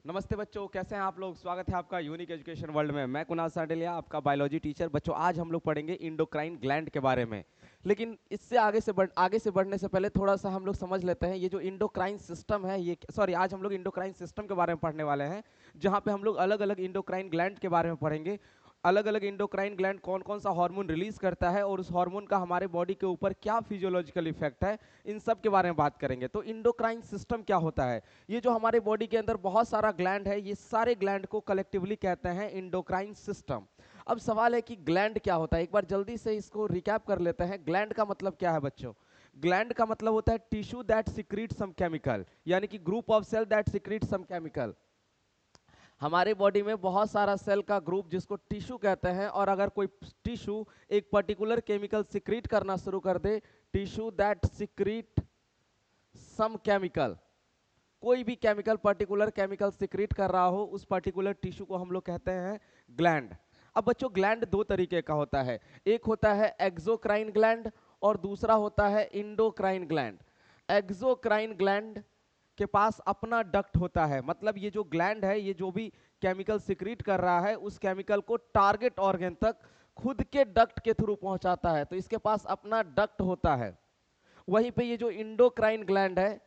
नमस्ते बच्चों, कैसे हैं आप लोग। स्वागत है आपका यूनिक एजुकेशन वर्ल्ड में। मैं कुणाल साडेलिया, आपका बायोलॉजी टीचर। बच्चों, आज हम लोग पढ़ेंगे इंडोक्राइन ग्लैंड के बारे में। लेकिन इससे आगे से बढ़ने से पहले थोड़ा सा हम लोग समझ लेते हैं ये जो इंडोक्राइन सिस्टम है, ये सॉरी, आज हम लोग इंडोक्राइन सिस्टम के बारे में पढ़ने वाले हैं, जहाँ पे हम लोग अलग अलग इंडोक्राइन ग्लैंड के बारे में पढ़ेंगे। अलग अलग इंडोक्राइन ग्लैंड कौन कौन सा हार्मोन रिलीज करता है और उस हार्मोन का हमारे बॉडी के ऊपर क्या फिजियोलॉजिकल इफेक्ट है, इन सब के बारे में बात करेंगे। तो इंडोक्राइन सिस्टम क्या होता है? ये जो हमारे बॉडी के अंदर बहुत सारा ग्लैंड है, ये सारे ग्लैंड को कलेक्टिवली कहते हैं इंडोक्राइन सिस्टम। अब सवाल है कि ग्लैंड क्या होता है। एक बार जल्दी से इसको रिकैप कर लेते हैं। ग्लैंड का मतलब क्या है बच्चों? ग्लैंड का मतलब होता है tissue that secrete some chemical, यानी कि group of cell that secrete some chemical. हमारे बॉडी में बहुत सारा सेल का ग्रुप जिसको टिश्यू कहते हैं, और अगर कोई टिश्यू एक पर्टिकुलर केमिकल सिक्रीट करना शुरू कर दे, tissue that secrete some chemical, कोई भी केमिकल, पर्टिकुलर केमिकल सिक्रीट कर रहा हो, उस पर्टिकुलर टिश्यू को हम लोग कहते हैं ग्लैंड। अब बच्चों, ग्लैंड दो तरीके का होता है। एक होता है एक्सोक्राइन ग्लैंड और दूसरा होता है इंडोक्राइन ग्लैंड। एक्सोक्राइन ग्लैंड के पास अपना डक्ट होता है, मतलब ये जो ग्लैंड है, ये जो भी केमिकल सिक्रीट कर रहा है, उस केमिकल को टारगेट ऑर्गन तक खुद के डक्ट के थ्रू पहुंचाता है, तो इसके पास अपना डक्ट होता है। वहीं पे ये जो इंडोक्राइन ग्लैंड है,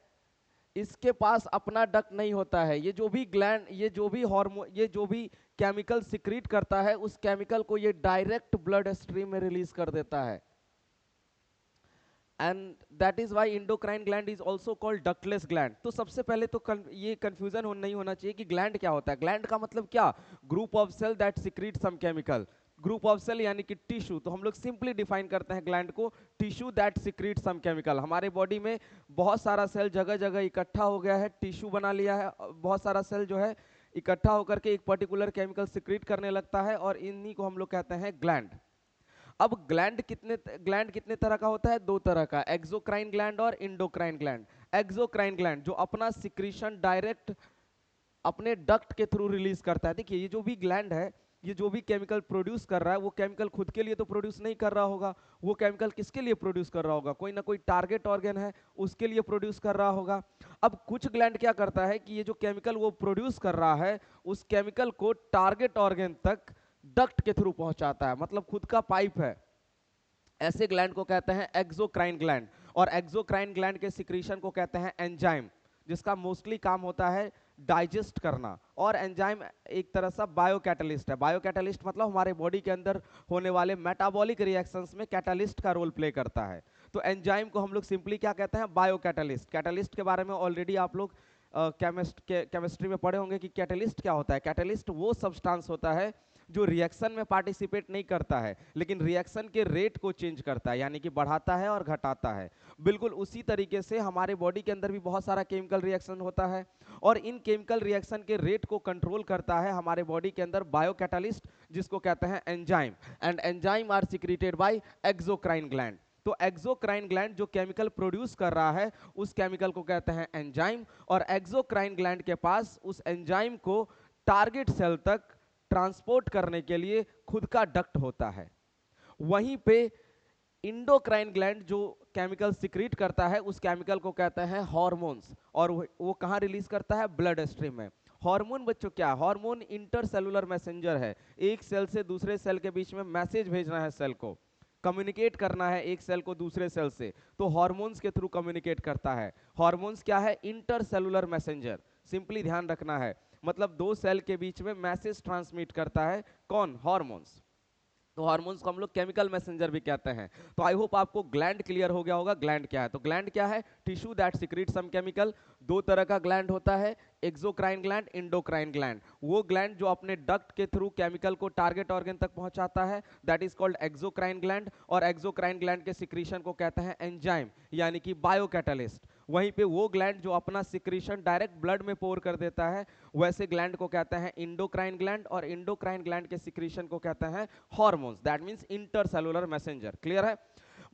इसके पास अपना डक्ट नहीं होता है। ये जो भी ग्लैंड, ये जो भी हार्मोन, ये जो भी केमिकल सिक्रीट करता है, उस केमिकल को ये डायरेक्ट ब्लड स्ट्रीम में रिलीज कर देता है। And that is why endocrine gland is also called ductless gland. तो सबसे पहले तो ये कंफ्यूजन नहीं होना चाहिए कि ग्लैंड क्या होता है। ग्लैंड का मतलब क्या? Group of cell that secrete some chemical. Group of cell यानी कि टिश्यू, तो हम लोग सिंपली डिफाइन करते हैं ग्लैंड को tissue that secrete some chemical. हमारे बॉडी में बहुत सारा सेल जगह जगह इकट्ठा हो गया है, टिश्यू बना लिया है, बहुत सारा सेल जो है इकट्ठा होकर के एक पर्टिकुलर केमिकल सिक्रीट करने लगता है, और इन्हीं को हम लोग कहते हैं ग्लैंड। अब ग्लैंड कितने तरह का होता है? दो तरह का, एक्सोक्राइन ग्लैंड और इंडोक्राइन ग्लैंड। एक्सोक्राइन ग्लैंड जो अपना सिक्रीशन डायरेक्ट अपने डक्ट के थ्रू रिलीज करता है। देखिए, ये जो भी ग्लैंड है, ये जो भी केमिकल प्रोड्यूस कर रहा है, वो केमिकल खुद के लिए तो प्रोड्यूस नहीं कर रहा होगा। वो केमिकल किसके लिए प्रोड्यूस कर रहा होगा? कोई ना कोई टारगेट ऑर्गन है, उसके लिए प्रोड्यूस कर रहा होगा। अब कुछ ग्लैंड क्या करता है कि ये जो केमिकल वो प्रोड्यूस कर रहा है, उस केमिकल को टारगेट ऑर्गन तक डक्ट के थ्रू पहुंचाता है, मतलब खुद का पाइप है। ऐसे ग्लैंड को कहते हैं एक्सोक्राइन ग्लैंड। और एक्सोक्राइन ग्लैंड के सिक्रीशन को कहते हैं एंजाइम, जिसका मोस्टली काम होता है डाइजेस्ट करना। और एंजाइम एक तरह से बायोकैटलिस्ट है। बायोकैटलिस्ट मतलब हमारे बॉडी के अंदर होने वाले मेटाबॉलिक रिएक्शंस में कैटलिस्ट का रोल प्ले करता है। तो एंजाइम को हम लोग सिंपली क्या कहते हैं? बायोकैटलिस्ट। कैटलिस्ट के बारे में ऑलरेडी आप लोग केमिस्ट्री में पढ़े होंगे कि कैटलिस्ट क्या होता है। कैटलिस्ट वो सब्सटेंस होता है जो रिएक्शन में पार्टिसिपेट नहीं करता है, लेकिन रिएक्शन के रेट को चेंज करता है, यानी कि बढ़ाता है और घटाता है। बिल्कुल उसी तरीके से हमारे बॉडी के अंदर भी बहुत सारा केमिकल रिएक्शन होता है, और इन केमिकल रिएक्शन के रेट को कंट्रोल करता है हमारे बॉडी के अंदर बायोकैटलिस्ट, जिसको कहते हैं enzyme. And enzyme are secreted by exocrine gland. तो एक्सोक्राइन ग्लैंड जो केमिकल प्रोड्यूस कर रहा है, उस केमिकल को कहते हैं एंजाइम, और एक्सोक्राइन ग्लैंड के पास उस एंजाइम को टारगेट सेल तक ट्रांसपोर्ट करने के लिए खुद का डक्ट होता है। वहीं पे इंडोक्राइन ग्लैंड जो केमिकल सिक्रीट करता है, उस केमिकल को कहते हैं हार्मोन्स, और वो कहां रिलीज करता है? ब्लड स्ट्रीम में। हार्मोन बच्चों क्या? हार्मोन इंटरसेलुलर मैसेंजर है। एक सेल से दूसरे सेल के बीच में मैसेज भेजना है, सेल को कम्युनिकेट करना है एक सेल को दूसरे सेल से, तो हार्मोन्स के थ्रू कम्युनिकेट करता है। हार्मोन्स क्या है? Intercellular messenger. सिंपली ध्यान रखना है, मतलब दो सेल के बीच में मैसेज ट्रांसमिट करता है। कौन? हार्मोन्स। तो हार्मोन्स को हम लोग केमिकल मैसेंजर भी कहते हैं। तो आई होप आपको ग्लैंड क्लियर हो गया होगा। ग्लैंड क्या है? तो ग्लैंड क्या है? Tissue that secrete some chemical. दो तरह का ग्लैंड होता है, एक्सोक्राइन ग्लैंड, इंडोक्राइन ग्लैंड। वो ग्लैंड जो अपने डक्ट के थ्रू केमिकल को टारगेट ऑर्गन तक पहुंचाता है, that is called exocrine gland. और एक्सोक्राइन ग्लैंड के सिक्रीशन को कहते हैं एंजाइम, यानी कि बायोकैटलिस्ट। वहीं पे वो ग्लैंड जो अपना सिक्रीशन डायरेक्ट ब्लड में पोर कर देता है, वैसे ग्लैंड को कहते हैं इंडोक्राइन ग्लैंड, और इंडोक्राइन ग्लैंड के सिक्रीशन को कहते हैं hormones, that means intercellular messenger. Clear है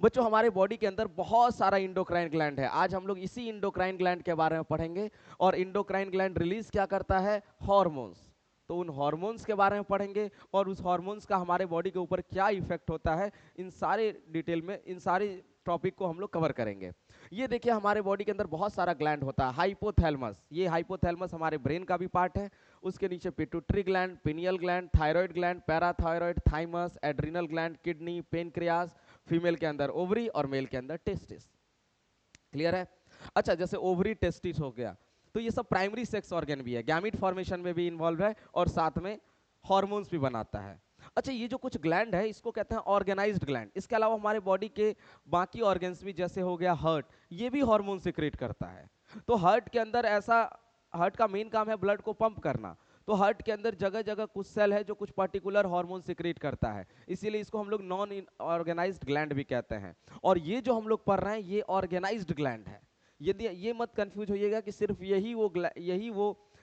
बच्चों? हमारे बॉडी के अंदर बहुत सारा इंडोक्राइन ग्लैंड है। आज हम लोग इसी इंडोक्राइन ग्लैंड के बारे में पढ़ेंगे। और इंडोक्राइन ग्लैंड रिलीज क्या करता है? हार्मोन्स। तो उन हार्मोन्स के बारे में पढ़ेंगे और उस हार्मोन्स का हमारे बॉडी के ऊपर क्या इफेक्ट होता है, इन सारे डिटेल में इन सारे टॉपिक को हम लोग कवर करेंगे। ये देखिए हमारे बॉडी के अंदर बहुत सारा ग्लैंड होता है। हाइपोथैलेमस, ये हाइपोथैलेमस हमारे ब्रेन का भी पार्ट है। उसके नीचे pituitary gland, pineal gland, thyroid gland, parathyroid, thymus, adrenal gland, kidney, pancreas, female के अंदर ओवरी और मेल के अंदर टेस्टिस। क्लियर है? अच्छा, जैसे ओवरी टेस्टिस हो गया, तो ये सब प्राइमरी सेक्स ऑर्गन भी है, गैमीट फॉर्मेशन में भी इन्वॉल्व है और साथ में हार्मोन्स भी बनाता है। अच्छा, ये जो कुछ ग्लैंड है इसको कहते हैं ऑर्गेनाइज्ड ग्लैंड। इसके अलावा हमारे बॉडी के बाकी ऑर्गन्स भी, जैसे हो गया हार्ट, ये भी हार्मोन सिक्रेट करता है। तो हार्ट के अंदर ऐसा, हार्ट का मेन काम है ब्लड को पंप करना, तो हार्ट के अंदर जगह जगह कुछ सेल है जो कुछ पर्टिकुलर हार्मोन सिक्रेट करता है, इसीलिए इसको हम लोग नॉन ऑर्गेनाइज्ड ग्लैंड भी कहते हैं। और ये जो हम लोग पढ़ रहे हैं ये ऑर्गेनाइज्ड ग्लैंड है। यदि ये मत कंफ्यूज होइएगा कि सिर्फ यही वो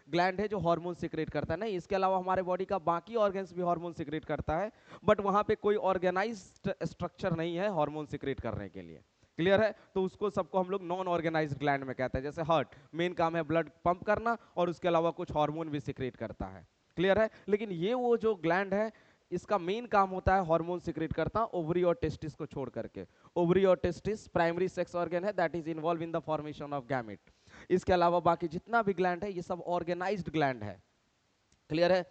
ग्लैंड है जो हार्मोन सिक्रेट करता है, नहीं, इसके अलावा हमारे बॉडी का बाकी ऑर्गन्स भी हार्मोन सिक्रेट करता है, बट वहां पे कोई ऑर्गेनाइज्ड स्ट्रक्चर नहीं है हार्मोन सिक्रेट करने के लिए। क्लियर है? तो उसको सबको हम लोग नॉन ऑर्गेनाइज्ड ग्लैंड में कहते हैं। जैसे हार्ट मेन काम है ब्लड पंप करना और उसके अलावा कुछ हार्मोन भी सिक्रेट करता है। क्लियर है? लेकिन ये वो जो ग्लैंड है इसका मेन काम होता है हार्मोन सिक्रेट करता, ओवरी और टेस्टिस को छोड़ करके। ओवरी और टेस्टिस प्राइमरी सेक्स ऑर्गन है that is involve in the formation of gamete. इसके अलावा बाकी जितना भी ग्लैंड है ये सब ऑर्गेनाइज्ड ग्लैंड है। क्लियर है?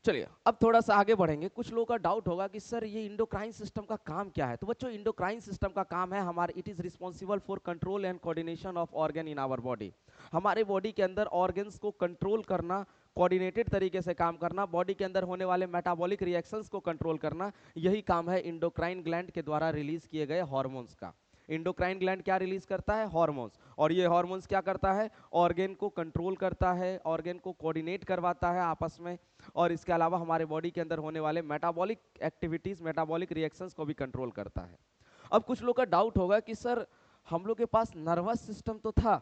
चलिए अब थोड़ा सा आगे बढ़ेंगे। कुछ लोगों का डाउट होगा कि सर ये इंडोक्राइन सिस्टम का काम क्या है। तो बच्चों, इंडोक्राइन सिस्टम का काम है हमारे, it is responsible for control and coordination of organ in our body. हमारे बॉडी के अंदर ऑर्गन्स को कंट्रोल करना, कोऑर्डिनेटेड तरीके से काम करना, बॉडी के अंदर होने वाले मेटाबॉलिक रिएक्शंस को कंट्रोल करना, यही काम है इंडोक्राइन ग्लैंड के द्वारा रिलीज किए गए हार्मोन्स का। इंडोक्राइन ग्लैंड क्या रिलीज करता है? हार्मोन्स। और ये हार्मोन्स क्या करता है? ऑर्गन को कंट्रोल करता है, ऑर्गन को कोऑर्डिनेट करवाता है आपस में, और इसके अलावा हमारे बॉडी के अंदर होने वाले मेटाबॉलिक एक्टिविटीज, मेटाबॉलिक रिएक्शंस को भी कंट्रोल करता है। अब कुछ लोग का डाउट होगा कि सर हम लोग के पास नर्वस सिस्टम तो था,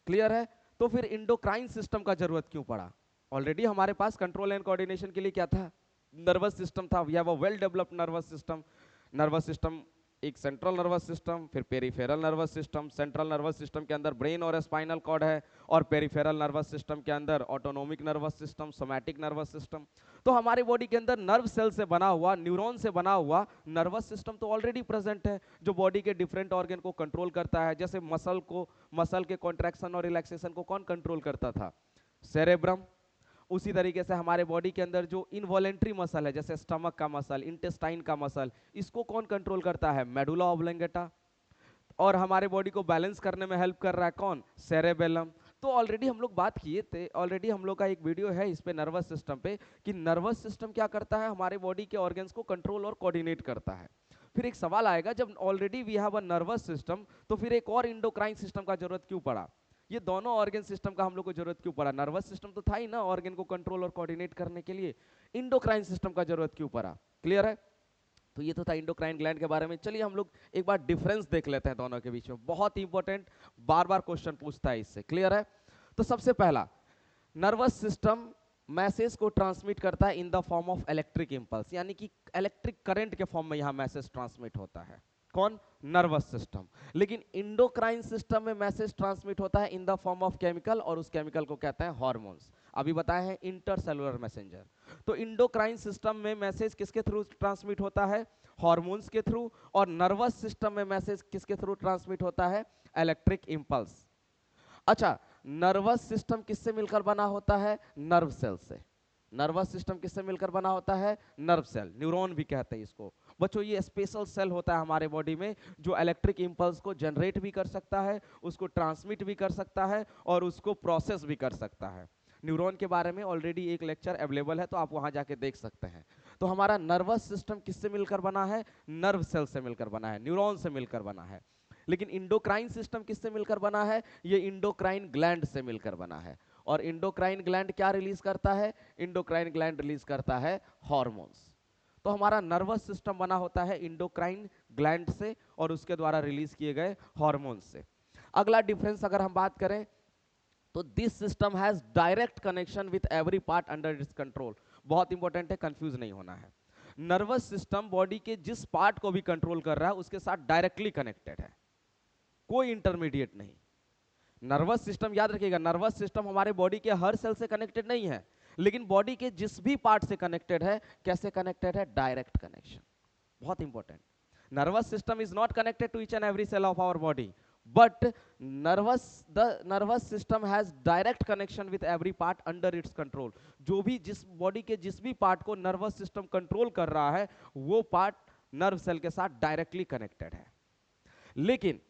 क्लियर है, तो फिर इंडोक्राइन सिस्टम का जरूरत क्यों पड़ा? ऑलरेडी हमारे पास कंट्रोल एंड कोऑर्डिनेशन के लिए क्या था? नर्वस सिस्टम था। We have a well developed nervous system. Nervous system एक सेंट्रल नर्वस सिस्टम, फिर peripheral nervous system. Central nervous system के अंदर ब्रेन और स्पाइनल कॉर्ड है, और पेरिफेरल नर्वस सिस्टम के अंदर autonomic nervous system, somatic nervous system. तो हमारे बॉडी के अंदर नर्व सेल से बना हुआ, न्यूरॉन से बना हुआ नर्वस सिस्टम तो ऑलरेडी प्रेजेंट है, जो बॉडी के डिफरेंट ऑर्गन को कंट्रोल करता है। जैसे मसल के कॉन्ट्रैक्शन और रिलैक्सेशन को कौन कंट्रोल करता था? सेरेब्रम। उसी तरीके से हमारे बॉडी के अंदर जो इनवॉलेंट्री मसल है, जैसे स्टमक का मसल, इंटेस्टाइन का मसल, इसको कौन कंट्रोल करता है? Medulla oblongata. और हमारे बॉडी को बैलेंस करने में हेल्प कर रहा है कौन? सेरेबेलम। तो ऑलरेडी हम लोग बात किए थे, ऑलरेडी हम लोग का एक वीडियो है इस पे नर्वस सिस्टम पे, कि नर्वस सिस्टम क्या करता है? हमारे बॉडी के ऑर्गन्स को कंट्रोल और कोऑर्डिनेट करता है। फिर एक सवाल आएगा, जब already we have a nervous system, तो फिर एक और इंडोक्राइन सिस्टम का जरूरत क्यों पड़ा? ये दोनों ऑर्गन सिस्टम का हम लोग को जरूरत क्यों पड़ा? नर्वस सिस्टम तो था ही ना ऑर्गन को कंट्रोल और कोऑर्डिनेट करने के लिए, इंडोक्राइन सिस्टम का जरूरत क्यों पड़ा? क्लियर है? तो ये तो था इंडोक्राइन ग्लैंड के बारे में। चलिए हम लोग एक बार डिफरेंस देख लेते हैं दोनों के बीच में, बहुत इंपॉर्टेंट, बार बार क्वेश्चन पूछता है इससे। क्लियर है? तो सबसे पहला, नर्वस सिस्टम मैसेज को ट्रांसमिट करता है in the form of electric impulse, यानी कि इलेक्ट्रिक करंट के फॉर्म में यहां मैसेज ट्रांसमिट होता है। कौन? Nervous system. लेकिन इंडोक्राइन सिस्टम में मैसेज ट्रांसमिट होता है in the form of chemical, और उस केमिकल को कहते हैं हार्मोन्स। अभी बताए हैं इंटरसेलुलर मैसेंजर। तो इंडोक्राइन सिस्टम में मैसेज किसके थ्रू ट्रांसमिट होता है? हार्मोन्स के थ्रू। और नर्वस सिस्टम में मैसेज किसके थ्रू ट्रांसमिट होता है? Electric impulse. अच्छा, नर्वस सिस्टम किससे मिलकर बना होता है? नर्व सेल से। नर्वस सिस्टम किससे मिलकर बना होता है? नर्व सेल, न्यूरॉन भी कहते हैं इसको। बच्चों, ये स्पेशल सेल होता है हमारे बॉडी में जो इलेक्ट्रिक इंपल्स को जनरेट भी कर सकता है, उसको ट्रांसमिट भी कर सकता है, और उसको प्रोसेस भी कर सकता है। न्यूरॉन के बारे में ऑलरेडी एक लेक्चर अवेलेबल है, तो आप वहां जाके देख सकते हैं। तो हमारा नर्वस सिस्टम किससे मिलकर बना है? नर्व सेल से मिलकर बना है, न्यूरॉन से मिलकर बना है। लेकिन इंडोक्राइन सिस्टम किससे मिलकर बना है? ये इंडोक्राइन ग्लैंड से मिलकर बना है। और इंडोक्राइन ग्लैंड क्या रिलीज करता है? इंडोक्राइन ग्लैंड रिलीज करता है हार्मोन्स। तो हमारा नर्वस सिस्टम बना होता है इंडोक्राइन ग्लैंड से और उसके द्वारा रिलीज किए गए हार्मोन्स से। अगला डिफरेंस अगर हम बात करें, तो this system has direct connection with every part under its control. बहुत इंपॉर्टेंट है, कंफ्यूज नहीं होना है। नर्वस सिस्टम बॉडी के जिस पार्ट को भी कंट्रोल कर रहा है उसके साथ डायरेक्टली कनेक्टेड है, कोई इंटरमीडिएट नहीं। नर्वस सिस्टम याद रखिएगा, नर्वस सिस्टम हमारे बॉडी के हर सेल से कनेक्टेड नहीं है, लेकिन बॉडी के जिस भी पार्ट से कनेक्टेड है, कैसे कनेक्टेड है? डायरेक्ट कनेक्शन, बहुत important. Nervous system is not connected to each and every cell of our body, but the nervous system has direct connection with every part under its control। जो भी जिस body के जिस भी part को nervous system control कर रहा है, वो पार्ट नर्व सेल के साथ डायरेक्टली कनेक्टेड है। लेकिन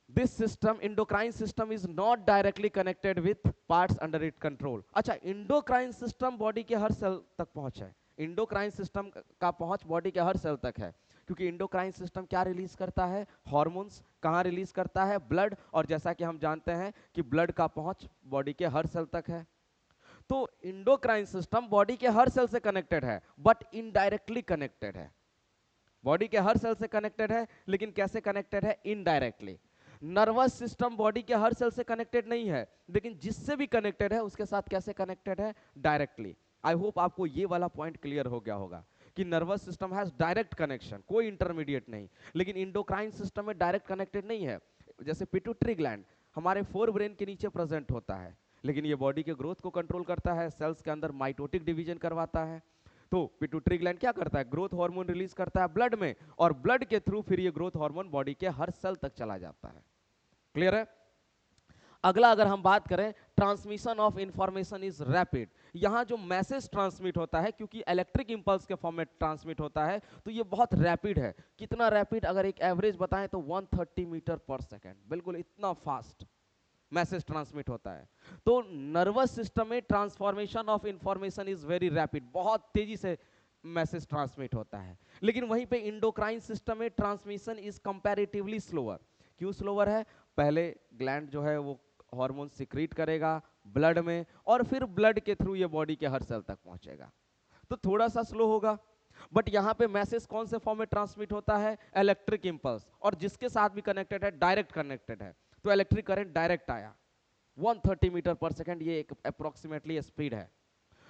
this system, endocrine system, is not directly connected with parts under it control. अच्छा, इंडोक्राइन सिस्टम बॉडी के हर सेल तक पहुंच है, इंडोक्राइन सिस्टम का पहुंच बॉडी के हर सेल तक है, क्योंकि इंडोक्राइन सिस्टम क्या रिलीज करता है? हार्मोन्स। कहाँ रिलीज करता है? ब्लड। और जैसा कि हम जानते हैं कि ब्लड का पहुंच बॉडी के हर सेल तक है। तो इंडोक्राइन सिस्टम बॉडी के हर सेल से कनेक्टेड है, बट इनडायरेक्टली कनेक्टेड है। बॉडी के हर सेल से कनेक्टेड है, लेकिन कैसे कनेक्टेड है? इनडायरेक्टली। नर्वस सिस्टम बॉडी के हर सेल से कनेक्टेड नहीं है, लेकिन जिससे भी कनेक्टेड है उसके साथ कैसे कनेक्टेड है? डायरेक्टली। आई होप आपको ये वाला पॉइंट क्लियर हो गया होगा कि nervous system has direct connection, कोई इंटरमीडिएट नहीं। लेकिन इंडोक्राइन सिस्टम में डायरेक्ट कनेक्टेड नहीं है। जैसे पिट्यूटरी ग्लैंड हमारे फोर ब्रेन के नीचे प्रेजेंट होता है, लेकिन ये बॉडी के ग्रोथ को कंट्रोल करता है, सेल्स के अंदर माइटोटिक डिवीजन करवाता है। तो पिट्यूटरी ग्लैंड क्या करता है? ग्रोथ हार्मोन रिलीज करता है ब्लड में, और ब्लड के थ्रू फिर ये ग्रोथ हार्मोन बॉडी के हर सेल तक चला जाता है। क्लियर है? अगला अगर हम बात करें, transmission of information is rapid. यहां जो मैसेज ट्रांसमिट होता है, क्योंकि इलेक्ट्रिक इंपल्स के फॉर्म में ट्रांसमिट होता है, तो ये बहुत रैपिड है। कितना रैपिड? अगर एक एवरेज बताएं तो 130 मीटर पर सेकेंड, बिल्कुल इतना फास्ट मैसेज ट्रांसमिट होता है। तो नर्वस सिस्टम में transformation of information is very rapid, बहुत तेजी से मैसेज ट्रांसमिट होता है। लेकिन वहीं पे इंडोक्राइन सिस्टम में ट्रांसमिशन इज कंपैरेटिवली स्लोअर। क्यों स्लोअर है? पहले ग्लैंड जो है वो हार्मोन सिक्रीट करेगा ब्लड में, और फिर ब्लड के थ्रू ये बॉडी के हर सेल तक पहुंचेगा, तो थोड़ा सा स्लो होगा। बट यहाँ पे मैसेज कौन से फॉर्म में ट्रांसमिट होता है? इलेक्ट्रिक इंपल्स, और जिसके साथ भी कनेक्टेड है, डायरेक्ट कनेक्टेड है, तो इलेक्ट्रिक करंट डायरेक्ट आया। 130 मीटर पर सेकेंड, ये एक अप्रोक्सीमेटली स्पीड है।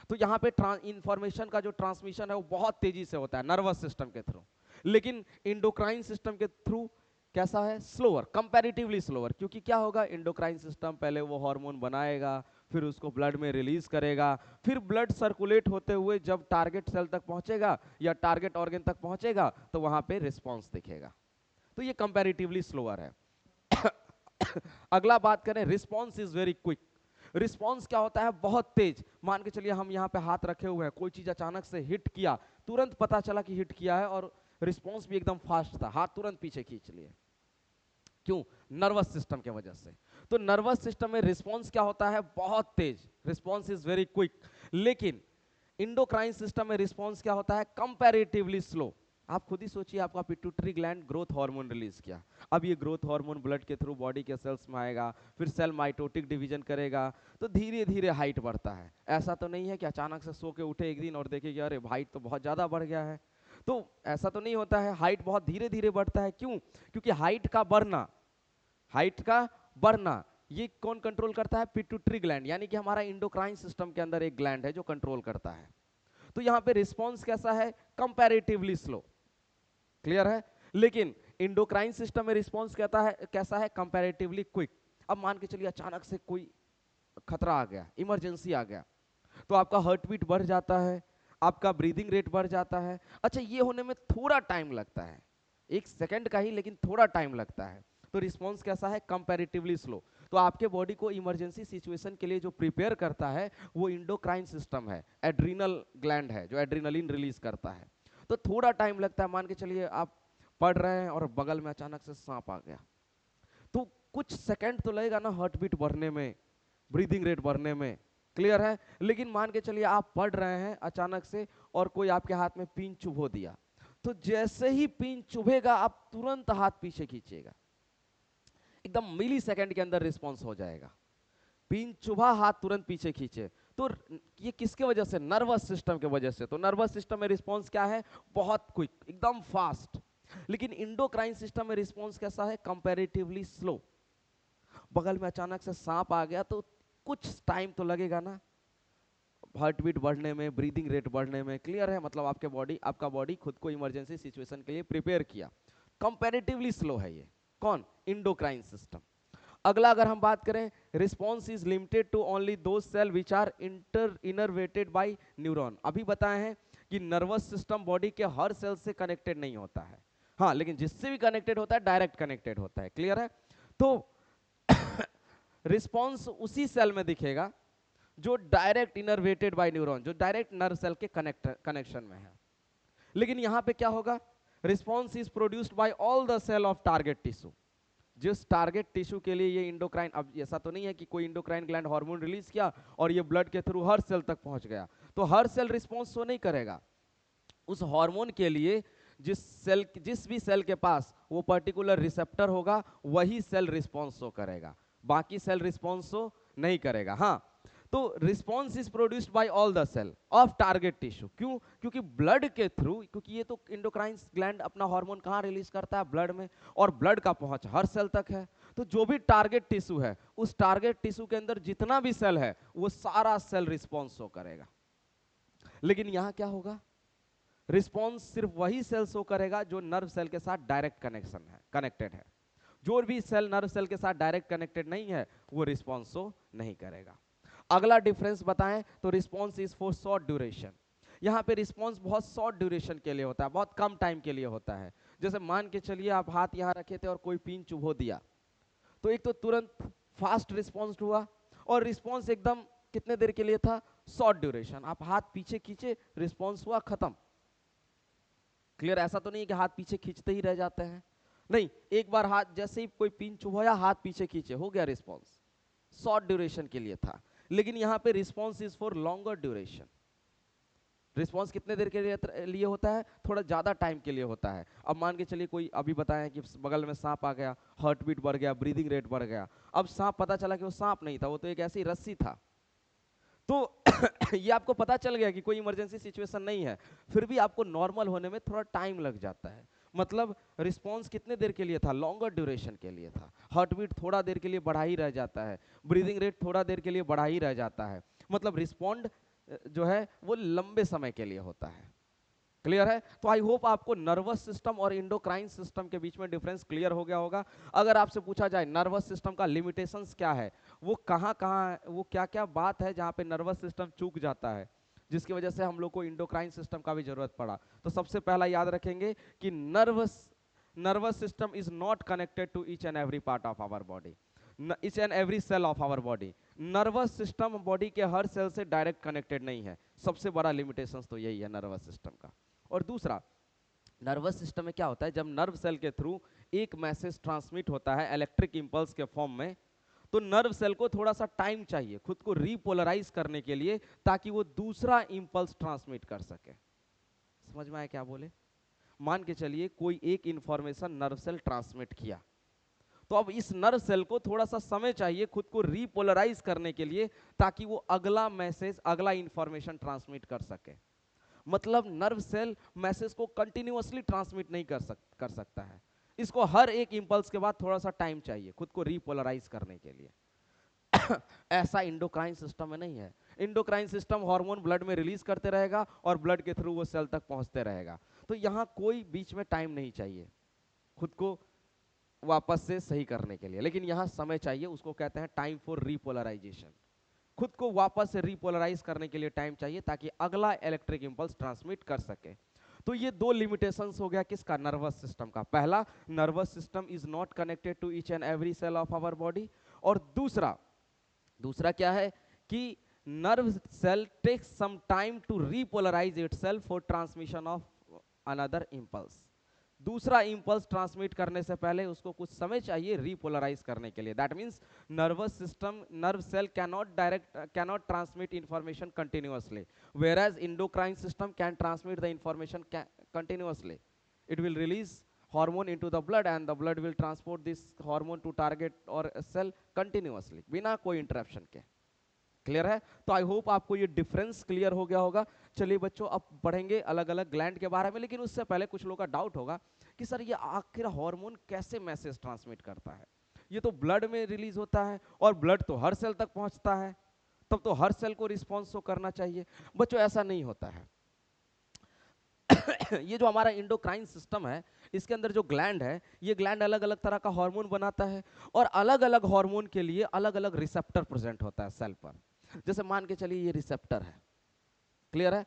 तो यहाँ पे इंफॉर्मेशन का जो ट्रांसमिशन है वो बहुत तेजी से होता है नर्वस सिस्टम के थ्रू। लेकिन इंडोक्राइन सिस्टम के थ्रू कैसा है? Slower, comparatively slower. क्योंकि क्या होगा? इंडोक्राइन सिस्टम पहले वो हार्मोन बनाएगा, फिर उसको ब्लड में रिलीज करेगा, फिर ब्लड सर्कुलेट होते हुए जब टारगेट सेल तक पहुंचेगा या टारगेट ऑर्गन तक पहुंचेगा, तो वहां पे रिस्पॉन्स दिखेगा। तो ये कंपैरेटिवली स्लोअर है। अगला बात करें, response is very quick. Response क्या होता है? बहुत तेज। मान के चलिए हम यहाँ पे हाथ रखे हुए हैं, कोई चीज अचानक से हिट किया, तुरंत पता चला कि हिट किया है, और रिस्पॉन्स भी एकदम फास्ट था, हाथ तुरंत पीछे खींच लिए। क्यों? नर्वस सिस्टम के वजह से। तो नर्वस सिस्टम में रिस्पॉन्स क्या होता है? बहुत तेज, रिस्पॉन्स इज वेरी क्विक। लेकिन इंडोक्राइन सिस्टम में रिस्पॉन्स क्या होता है? Comparatively slow. आप खुद ही सोचिए, आपका pituitary gland growth hormone release किया, अब ये ग्रोथ हार्मोन ब्लड के थ्रू बॉडी के सेल्स में आएगा, फिर सेल माइटोटिक डिवीजन करेगा, तो धीरे धीरे हाइट बढ़ता है। ऐसा तो नहीं है कि अचानक से सो के उठे एक दिन और देखे कि अरे हाइट तो बहुत ज्यादा बढ़ गया है। तो ऐसा तो नहीं होता है, हाइट बहुत धीरे धीरे बढ़ता है। क्यों? क्योंकि हाइट का बढ़ना ये कौन कंट्रोल करता है? पिट्यूटरी ग्लैंड, यानी कि हमारा इंडोक्राइन सिस्टम के अंदर एक ग्लैंड है जो कंट्रोल करता है। तो यहाँ पे रिस्पॉन्स कैसा है? Comparatively slow. क्लियर है? लेकिन इंडोक्राइन सिस्टम में रिस्पॉन्स कैसा है? Comparatively quick. अब मान के चलिए अचानक से कोई खतरा आ गया, इमरजेंसी आ गया, तो आपका हार्ट बीट बढ़ जाता है, आपका ब्रीदिंग रेट बढ़ जाता है। अच्छा, ये होने में थोड़ा टाइम लगता है, 1 सेकंड का ही, लेकिन थोड़ा टाइम लगता है। तो रिस्पॉन्स कैसा है? Comparatively slow. तो आपके बॉडी को इमरजेंसी सिचुएशन के लिए जो प्रिपेयर करता है वो इंडोक्राइन सिस्टम है, एड्रिनल ग्लैंड है जो एड्रिनलिन रिलीज करता है। तो थोड़ा टाइम लगता है। मान के चलिए आप पढ़ रहे हैं और बगल में अचानक से सांप आ गया, तो कुछ सेकंड तो लगेगा ना हार्ट बीट बढ़ने में, ब्रीदिंग रेट बढ़ने में। क्लियर है? लेकिन मान के चलिए आप पढ़ रहे हैं अचानक से और कोई आपके हाथ में पिन चुभो दिया, तो जैसे ही पिन चुभेगा आप तुरंत हाथ पीछे खींचिएगा, एकदम मिली सेकंड के अंदर रिस्पॉन्स हो जाएगा। पिन चुभा, हाथ तुरंत पीछे खींचे। तो ये किसके वजह से? नर्वस सिस्टम के वजह से। तो नर्वस सिस्टम में रिस्पॉन्स क्या है? बहुत क्विक, एकदम फास्ट। लेकिन इंडोक्राइन सिस्टम में रिस्पॉन्स कैसा है? Comparatively slow. बगल में अचानक से सांप आ गया तो कुछ टाइम तो लगेगा ना हार्ट बीट बढ़ने में, ब्रीदिंग रेट बढ़ने में। क्लियर है? मतलब आपका बॉडी खुद को इमरजेंसी सिचुएशन के लिए प्रिपेयर किया। कंपैरेटिवली स्लो है ये। कौन? Endocrine system. अगला अगर हम बात करें, response is limited to only दो cell which are innervated by neuron. अभी बताए हैं कि नर्वस सिस्टम बॉडी के हर सेल से कनेक्टेड नहीं होता है, हाँ, लेकिन जिससे भी कनेक्टेड होता है डायरेक्ट कनेक्टेड होता है। क्लियर है? तो रिस्पॉन्स उसी सेल में दिखेगा जो डायरेक्ट इनरवेटेड बाय न्यूरॉन, जो डायरेक्ट नर्व सेल के कनेक्शन में है। लेकिन यहां पे क्या होगा, response is produced by all the cell of target tissue. जिस टारगेट टिश्यू के लिए ये इंडोक्राइन, अब ऐसा तो नहीं है कि कोई इंडोक्राइन ग्लैंड हार्मोन रिलीज किया और ये ब्लड के थ्रू हर सेल तक पहुंच गया, तो हर सेल रिस्पॉन्स शो नहीं करेगा। उस हार्मोन के लिए जिस भी सेल के पास वो पर्टिकुलर रिसेप्टर होगा वही सेल रिस्पॉन्स शो करेगा, बाकी सेल रिस्पॉन्स शो नहीं करेगा। हाँ, तो response is produced by all the cell of target tissue. क्यों? क्योंकि ब्लड के थ्रू, क्योंकि ये तो इंडोक्राइन ग्लैंड अपना हार्मोन कहाँ रिलीज करता है? ब्लड में, और ब्लड का पहुंच हर सेल तक है। तो जो भी टारगेट टिश्यू है, उस टारगेट टिश्यू के अंदर जितना भी सेल है वो सारा सेल रिस्पॉन्स शो करेगा। लेकिन यहां क्या होगा, रिस्पॉन्स सिर्फ वही सेल शो करेगा जो नर्व सेल के साथ डायरेक्ट कनेक्टेड है। जो भी सेल नर्व सेल के साथ डायरेक्ट कनेक्टेड नहीं है वो रिस्पॉन्स शो नहीं करेगा। अगला डिफरेंस बताएं तो response is for short duration. यहाँ पे रिस्पॉन्स बहुत शॉर्ट ड्यूरेशन के लिए होता है, बहुत कम टाइम के लिए होता है। जैसे मान के चलिए आप हाथ यहाँ रखे थे और कोई पिन चुभो दिया, तो एक तो तुरंत फास्ट रिस्पॉन्स हुआ, और रिस्पॉन्स एकदम कितने देर के लिए था? Short duration. आप हाथ पीछे खींचे, रिस्पॉन्स हुआ, खत्म। क्लियर? ऐसा तो नहीं है कि हाथ पीछे खींचते ही रह जाते हैं, नहीं, एक बार हाथ जैसे ही कोई पिन चुभाया, हाथ पीछे खींचे, हो गया रिस्पॉन्स। शॉर्ट ड्यूरेशन के लिए था। लेकिन यहां पे response is for longer duration. Response कितने देर के लिए होता है? थोड़ा ज्यादा टाइम के लिए होता है। अब मान के चलिए कोई अभी बताया कि बगल में सांप आ गया, हार्ट बीट बढ़ गया, ब्रीदिंग रेट बढ़ गया। अब सांप, पता चला कि वो सांप नहीं था, वो तो एक ऐसी रस्सी था। तो ये आपको पता चल गया कि कोई इमरजेंसी सिचुएशन नहीं है, फिर भी आपको नॉर्मल होने में थोड़ा टाइम लग जाता है। मतलब रिस्पॉन्स कितने देर के लिए था? लॉन्गर ड्यूरेशन के लिए था। हार्ट बीट थोड़ा देर के लिए बढ़ा ही रह जाता है, ब्रीदिंग रेट थोड़ा देर के लिए बढ़ा ही रह जाता है। मतलब रिस्पॉन्ड जो है वो लंबे समय के लिए होता है। क्लियर है? तो आई होप आपको नर्वस सिस्टम और इंडोक्राइन सिस्टम के बीच में डिफरेंस क्लियर हो गया होगा। अगर आपसे पूछा जाए नर्वस सिस्टम का लिमिटेशंस क्या है, वो कहाँ कहाँ, वो क्या क्या बात है जहाँ पे नर्वस सिस्टम चूक जाता है, जिसकी वजह से हम लोग को इंडोक्राइन सिस्टम का भी जरूरत पड़ा, तो सबसे पहला याद रखेंगे कि nervous system is not connected to each and every part of our body, each and every cell of our body. Nervous system body के हर सेल से डायरेक्ट कनेक्टेड नहीं है। सबसे बड़ा लिमिटेशन तो यही है नर्वस सिस्टम का। और दूसरा, नर्वस सिस्टम में क्या होता है, जब नर्व सेल के थ्रू एक मैसेज ट्रांसमिट होता है इलेक्ट्रिक इंपल्स के फॉर्म में, तो नर्व सेल को थोड़ा सा टाइम चाहिए खुद को रीपोलराइज करने के लिए, ताकि वो दूसरा इंपल्स ट्रांसमिट कर सके। समझ में आया क्या बोले? मान के चलिए कोई एक इंफॉर्मेशन नर्व सेल ट्रांसमिट किया, तो अब इस नर्व सेल को थोड़ा सा समय चाहिए खुद को रीपोलराइज करने के लिए, ताकि वो अगला मैसेज, अगला इंफॉर्मेशन ट्रांसमिट कर सके। मतलब नर्व सेल मैसेज को कंटिन्यूअसली ट्रांसमिट नहीं कर सकता है, इसको हर एक इंपल्स के बाद थोड़ा सा टाइम चाहिए खुद को रीपोलराइज करने के लिए। ऐसा इंडोक्राइन सिस्टम में नहीं है। इंडोक्राइन सिस्टम हार्मोन ब्लड में रिलीज करते रहेगा और ब्लड के थ्रू वो सेल तक पहुंचते रहेगा, तो यहां कोई बीच में टाइम नहीं चाहिए खुद को वापस से सही करने के लिए। लेकिन यहां समय चाहिए, उसको कहते हैं टाइम फॉर रीपोलराइजेशन। खुद को वापस से रीपोलराइज करने के लिए टाइम चाहिए ताकि अगला इलेक्ट्रिक इंपल्स ट्रांसमिट कर सके। तो ये दो लिमिटेशंस हो गया किसका? नर्वस सिस्टम का। पहला, nervous system is not connected to each and every cell of our body. और दूसरा क्या है कि nerve cell takes some time to repolarise itself for transmission of another impulse. दूसरा इंपल्स ट्रांसमिट करने से पहले उसको कुछ समय चाहिए रीपोलराइज करने के लिए। That means nervous system, nerve cell cannot transmit information continuously, whereas endocrine system can transmit the information continuously. It will release hormone into the blood and the blood will transport this hormone to target or cell continuously, बिना कोई interruption के। Clear है? तो I hope आपको ये difference clear हो गया होगा। चलिए बच्चों, अब पढ़ेंगे अलग अलग ग्लैंड के बारे में, लेकिन उससे पहले कुछ लोगों का डाउट होगा कि सर ये आखिर हार्मोन कैसे मैसेज ट्रांसमिट करता है? ये तो ब्लड में रिलीज होता है और ब्लड तो हर सेल तक पहुंचता है, तब तो हर सेल को रिस्पॉन्स तो करना चाहिए। बच्चों ऐसा नहीं होता है। ये जो हमारा इंडोक्राइन सिस्टम है, इसके अंदर जो ग्लैंड है, ये ग्लैंड अलग अलग तरह का हार्मोन बनाता है, और अलग अलग हार्मोन के लिए अलग अलग रिसेप्टर प्रेजेंट होता है सेल पर। जैसे मान के चलिए ये रिसेप्टर है, क्लियर है?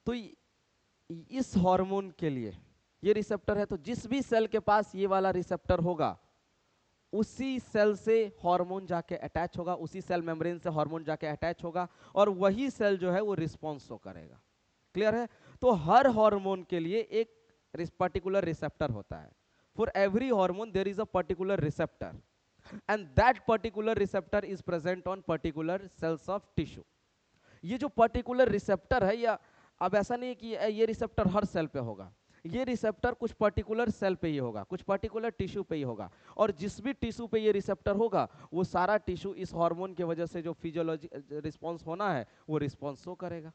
तो इस हार्मोन के लिए ये रिसेप्टर है, तो जिस भी सेल के पास ये वाला रिसेप्टर होगा, उसी सेल से हार्मोन जाके अटैच होगा, उसी सेल मेम्ब्रेन से हार्मोन जाके अटैच होगा, और वही सेल जो है वो रिस्पॉन्स शो करेगा। क्लियर है? तो हर हार्मोन के लिए एक पर्टिकुलर रिसेप्टर होता है। For every hormone there is a particular receptor, and that particular receptor is present on particular cells of tissue. ये जो पर्टिकुलर रिसेप्टर है, या अब ऐसा नहीं है कि ये रिसेप्टर हर सेल पे होगा, ये रिसेप्टर कुछ पर्टिकुलर सेल पे ही होगा, कुछ पर्टिकुलर टिश्यू पे ही होगा, और जिस भी टिश्यू पे ये रिसेप्टर होगा, वो सारा टिश्यू इस हार्मोन की वजह से जो फिजियोलॉजी रिस्पांस होना है, वो रिस्पांस शो करेगा।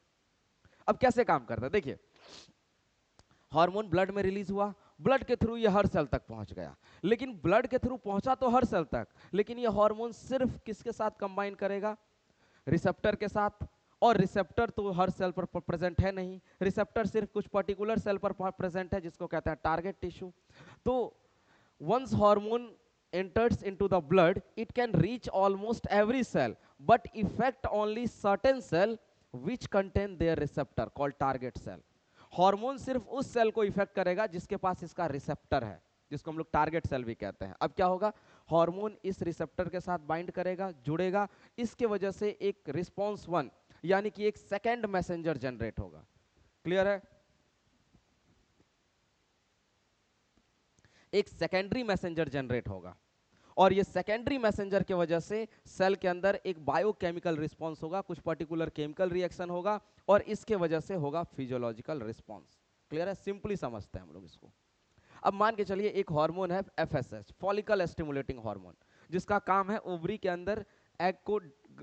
अब कैसे काम करता है, देखिए, हार्मोन ब्लड में रिलीज हुआ, ब्लड के थ्रू ये हर सेल तक पहुंच गया, लेकिन ब्लड के थ्रू पहुंचा तो हर सेल तक, लेकिन ये हार्मोन सिर्फ किसके साथ कंबाइन करेगा? रिसेप्टर के साथ। और रिसेप्टर तो हर सेल पर प्रेजेंट है नहीं, रिसेप्टर सिर्फ कुछ पर्टिकुलर सेल पर प्रेजेंट है, जिसको कहते हैं टारगेट टिश्यू। तो once hormone enters into the blood, it can reach almost every cell, but affect only certain cell which contain their receptor called target cell. Hormone सिर्फ उस सेल को effect करेगा जिसके पास इसका रिसेप्टर है, जिसको हम लोग टारगेट सेल भी कहते हैं। अब क्या होगा, हार्मोन इस रिसेप्टर के साथ बाइंड करेगा, जुड़ेगा, इसके वजह से एक रिस्पॉन्स 1 यानी कि एक सेकेंड मैसेंजर जनरेट होगा। क्लियर है? एक सेकेंडरी मैसेंजर जनरेट होगा, और ये सेकेंडरी मैसेंजर के वजह से सेल के अंदर एक बायोकेमिकल रिस्पांस होगा, कुछ पर्टिकुलर केमिकल रिएक्शन होगा, और इसके वजह से होगा फिजियोलॉजिकल रिस्पांस। क्लियर है? सिंपली समझते हैं हम लोग इसको। अब मान के चलिए एक हार्मोन है एफएसएच, फॉलिकल स्टिमुलेटिंग हार्मोन, जिसका काम है ओवरी के अंदर एग को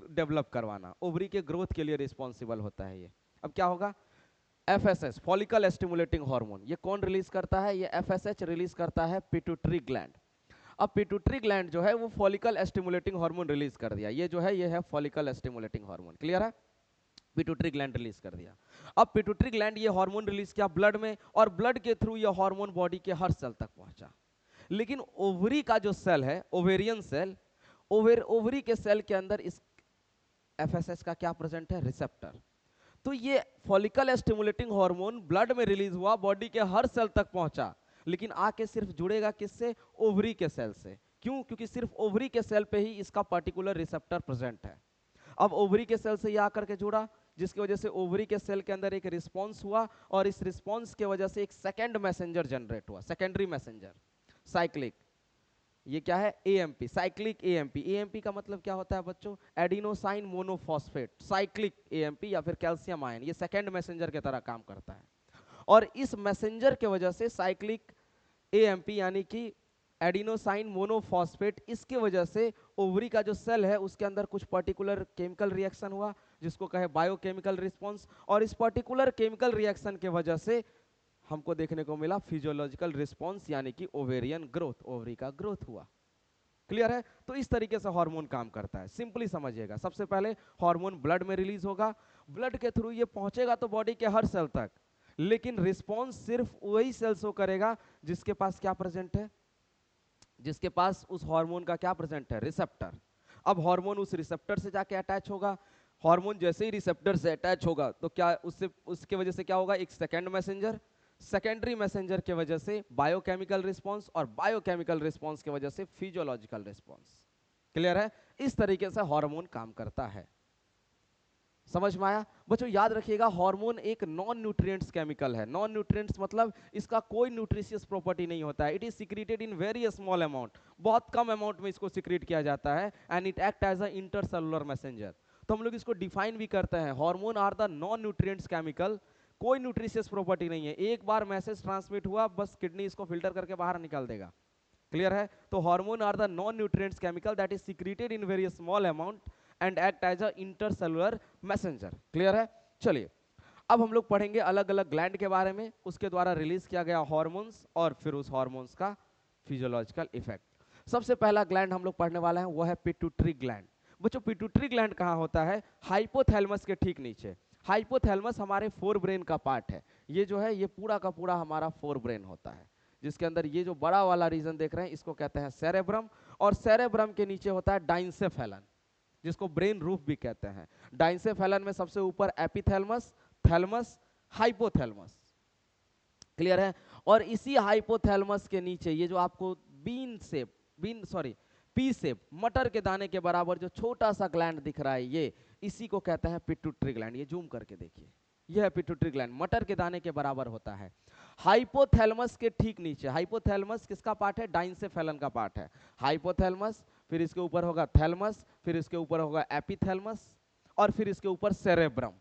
डेवलप करवाना, ओवरी के ग्रोथ के लिए रिस्पॉन्सिबल होता है ये। अब क्या होगा, एफएसएच फॉलिकल स्टिमुलेटिंग हार्मोन, ये कौन रिलीज करता है? ये एफएसएच रिलीज करता है पिट्यूटरी ग्लैंड। अब पिट्यूटरी ग्लैंड जो है वो फॉलिकल स्टिमुलेटिंग हार्मोन रिलीज कर दिया, ये जो है ये है फॉलिकल स्टिमुलेटिंग हार्मोन। क्लियर है? पिट्यूटरी ग्लैंड रिलीज कर दिया। अब पिट्यूटरी ग्लैंड ये हार्मोन रिलीज किया ब्लड में, और ब्लड के थ्रू ये हार्मोन बॉडी के हर सेल तक पहुंचा। लेकिन ओवरी का जो सेल है, ओवेरियन सेल, ओवरी के सेल के अंदर इस एफएसएच का क्या प्रेजेंट है? रिसेप्टर। तो ये फॉलिकल स्टिमुलेटिंग हार्मोन ब्लड में रिलीज हुआ, बॉडी के हर सेल तक पहुंचा, लेकिन आके सिर्फ जुड़ेगा किससे? ओवरी के सेल से। क्यों? क्योंकि सिर्फ ओवरी के सेल पे ही इसका पर्टिकुलर रिसेप्टर प्रेजेंट है। अब ओवरी के सेल से ये आकर के जुड़ा, जिसकी वजह से ओवरी के सेल के अंदर एक रिस्पॉन्स हुआ, और इस रिस्पॉन्स के वजह से एक सेकेंड मैसेंजर जनरेट हुआ, सेकेंडरी मैसेंजर साइक्लिक। ये क्या है? AMP, cyclic AMP. एएमपी का मतलब क्या होता है बच्चों? एडिनोसाइन मोनोफॉस्फेट, साइक्लिक एएमपी या फिर कैल्शियम आयन, ये सेकेंड मैसेंजर की तरह काम करता है। और इस मैसेंजर के वजह से साइक्लिक एएमपी यानी कि एडिनोसाइन मोनोफॉस्फेट, इसके वजह से ओवरी का जो सेल है उसके अंदर कुछ पर्टिकुलर केमिकल रिएक्शन हुआ, जिसको कहे बायोकेमिकल रिस्पॉन्स, और इस पर्टिकुलर केमिकल रिएक्शन के वजह से हमको देखने को मिला फिजियोलॉजिकल रिस्पॉन्स, यानी कि ओवेरियन ग्रोथ, ओवरी का ग्रोथ हुआ। क्लियर है? तो इस तरीके से हार्मोन काम करता है, सिंपली समझिएगा। सबसे पहले हार्मोन ब्लड में रिलीज होगा, ब्लड के थ्रू ये पहुंचेगा तो बॉडी के हर सेल तक, लेकिन रिस्पॉन्स सिर्फ वही सेल शो करेगा जिसके पास क्या प्रेजेंट है? जिसके पास उस हार्मोन का क्या प्रेजेंट है? रिसेप्टर। अब हार्मोन उस रिसेप्टर से जाके अटैच होगा, हार्मोन जैसे ही रिसेप्टर से अटैच होगा तो क्या उससे, उसके वजह से क्या होगा? एक सेकेंड मैसेंजर, सेकेंडरी मैसेंजर के वजह से बायोकेमिकल रिस्पांस, और बायोकेमिकल रिस्पांस की वजह से फिजियोलॉजिकल रिस्पांस। क्लियर है? इस तरीके से हार्मोन काम करता है। समझ में आया बच्चों? याद रखिएगा, हार्मोन एक नॉन न्यूट्रिएंट्स केमिकल है। नॉन न्यूट्रिएंट्स मतलब इसका कोई न्यूट्रिशियस प्रॉपर्टी नहीं होता है। It is secreted in very small amount, बहुत कम अमाउंट में इसको सिक्रेट किया जाता है, and it act as a intercellular messenger. तो हम लोग इसको डिफाइन भी करते हैं, hormone are the non nutrients chemical, कोई न्यूट्रिशियस प्रॉपर्टी नहीं है, एक बार मैसेज ट्रांसमिट हुआ बस किडनी इसको फिल्टर करके बाहर निकाल देगा। क्लियर है? तो hormone are the non nutrients chemical that is secreted in very small amount and act as a intercellular messenger. Clear है? चलिए अब हम लोग पढ़ेंगे अलग अलग ग्लैंड के बारे में, उसके द्वारा रिलीज किया गया हार्मोन्स, और फिर उस हार्मोन्स का फिजियोलॉजिकल इफेक्ट। सबसे पहला ग्लैंड हम लोग पढ़ने वाला है वो है पिट्यूटरी ग्लैंड। बच्चों पिट्यूटरी ग्लैंड कहाँ होता है? हाइपोथैलेमस के ठीक नीचे। हाइपोथैलेमस हमारे फोर ब्रेन का पार्ट है। ये जो है ये पूरा का पूरा हमारा फोर ब्रेन होता है, जिसके अंदर ये जो बड़ा वाला रीजन देख रहे हैं इसको कहते हैं सेरेब्रम, और सेरेब्रम के नीचे होता है डाइंसेफेलन, जिसको ब्रेन रूफ भी कहते हैं। डाइंसेफेलन में सबसे ऊपर एपिथैलेमस, थैलेमस, हाइपोथैलेमस, क्लियर है। और इसी हाइपोथैलेमस के नीचे ये जो आपको पी शेप मटर के दाने के बराबर जो छोटा सा ग्लैंड दिख रहा है, ये इसी को कहते हैं पिट्यूटरी ग्लैंड। ये जूम करके देखिए, यह है पिट्यूटरी ग्लैंड, मटर के दाने के बराबर होता है। हाइपोथैलेमस के ठीक नीचे, हाइपोथैलेमस किसका पार्ट है? डाइंसेफेलन का पार्ट है। हाइपोथैलेमस, फिर इसके ऊपर होगा थैलेमस, फिर इसके ऊपर होगा एपिथैलेमस, और फिर इसके ऊपर सेरेब्रम।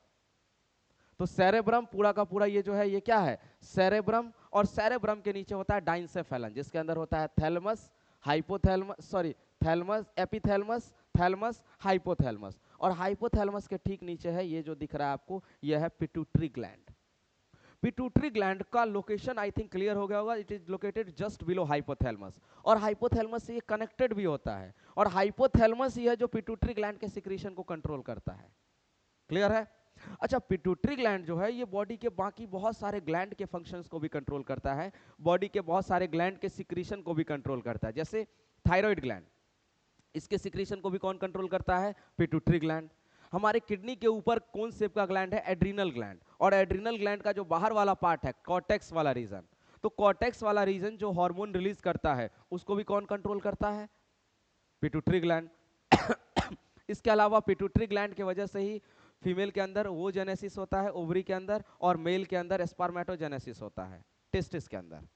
तो सेरेब्रम पूरा का पूरा ये जो है ये क्या है? सेरेब्रम। और सेरेब्रम के नीचे होता है डाइंसेफेलन, जिसके अंदर होता है thalamus, thalamus, epithalamus, thalamus, hypothalamus. और हाइपोथैलेमस के ठीक नीचे है ये जो दिख रहा है आपको, यह है पिट्यूटरी ग्लैंड। पिट्यूटरी ग्लैंड का लोकेशन आई थिंक क्लियर हो गया होगा, it is located just below hypothalamus, और हाइपोथैलेमस से ये कनेक्टेड भी होता है, और हाइपोथैलेमस ही है जो पिट्यूटरी ग्लैंड के सिक्रीशन को कंट्रोल करता है। क्लियर है? अच्छा, पिट्यूटरी ग्लैंड जो है ये बॉडी के बाकी बहुत सारे ग्लैंड के फंक्शंस को भी कंट्रोल करता है, बॉडी के बहुत सारे ग्लैंड के सिक्रीशन को भी कंट्रोल करता है। जैसे थायराइड ग्लैंड, इसके सिक्रीशन को भी कौन कंट्रोल करता है? Pituitary gland. हमारे किडनी के ऊपर कौन शेप का ग्लैंड है? Adrenal gland. और एड्रीनल ग्लैंड का जो बाहर वाला पार्ट है, कॉर्टेक्स वाला रीजन, तो कॉर्टेक्स वाला रीजन जो हार्मोन रिलीज करता है उसको भी कौन कंट्रोल करता है? Pituitary gland. इसके अलावा पिट्यूटरी ग्लैंड की वजह से ही फीमेल के अंदर वो जेनेसिस होता है ओवरी के अंदर, और मेल के अंदर स्पर्मेटोजेनेसिस होता है टेस्टिस के अंदर।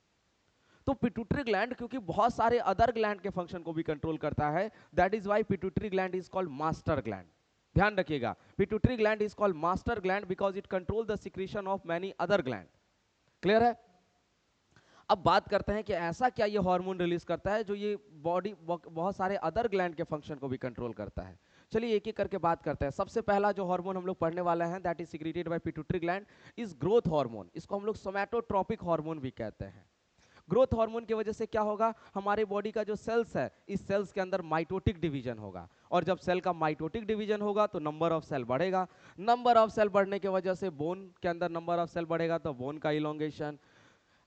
तो पिट्यूटरी ग्लैंड क्योंकि बहुत सारे अदर ग्लैंड के फंक्शन को भी कंट्रोल करता है, that is why pituitary gland is called master gland. ध्यान रखिएगा, pituitary gland is called master gland because it control the secretion of many other gland. Clear है? अब बात करते हैं कि ऐसा क्या ये हार्मोन रिलीज करता है जो ये बॉडी बहुत सारे अदर ग्लैंड के फंक्शन को भी कंट्रोल करता है। चलिए एक एक करके बात करते हैं। सबसे पहला जो हार्मोन हम लोग पढ़ने वाले हैं that is secreted by pituitary gland is growth hormone. इसको हम लोग सोमैटोट्रोपिक हार्मोन भी कहते हैं। ग्रोथ हार्मोन की वजह से क्या होगा? हमारे बॉडी का जो सेल्स है, इस सेल्स के अंदर माइटोटिक डिवीजन होगा, और जब सेल का माइटोटिक डिवीजन होगा तो नंबर ऑफ सेल बढ़ेगा। नंबर ऑफ सेल बढ़ने की वजह से बोन के अंदर नंबर ऑफ सेल बढ़ेगा, तो बोन का elongation,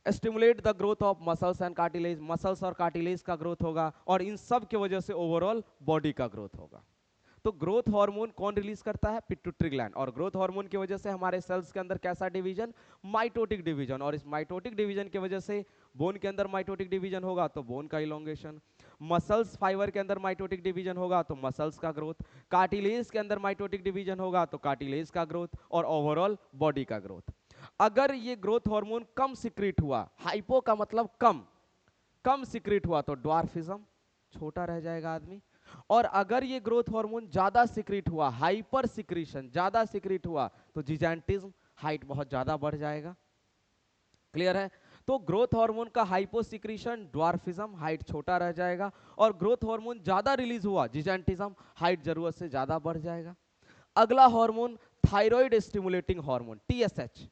stimulate the growth of muscles and cartilage, muscles और कार्टिलेज का ग्रोथ होगा, और इन सब की वजह से ओवरऑल बॉडी का ग्रोथ होगा। तो ग्रोथ हार्मोन कौन रिलीज करता है? Pituitary gland. और ग्रोथ हार्मोन की वजह से हमारे सेल्स के अंदर कैसा डिवीजन? Mitotic division. और इस माइटोटिक डिवीजन की वजह से बोन के अंदर माइटोटिक डिवीजन होगा तो बोन का इलोंगेशन, मसल्स फाइबर के अंदर माइटोटिक डिवीजन होगा तो मसल्स का ग्रोथ, कार्टिलेज के अंदर माइटोटिक डिवीजन होगा तो कार्टिलेज का ग्रोथ, और ओवरऑल बॉडी का ग्रोथ। अगर ये ग्रोथ हार्मोन कम सिक्रीट हुआ, हाइपो का मतलब कम, कम सिक्रीट हुआ तो ड्वार्फिज्म, छोटा रह जाएगा आदमी। और अगर ये ग्रोथ हार्मोन ज्यादा सिक्रीट हुआ, हाइपर सिक्रीशन ज्यादा सिक्रीट हुआ, तो जिजेंटिज्म, हाइट बहुत ज्यादा बढ़ जाएगा। क्लियर है? तो ग्रोथ हार्मोन का हाइपो सिक्रीशन ड्वार्फिज्म, हाइट छोटा रह जाएगा, और ग्रोथ हार्मोन ज्यादा रिलीज हुआ, जिजेंटिज्म, हाइट जरूरत से ज्यादा बढ़ जाएगा। अगला hormone thyroid stimulating hormone TSH.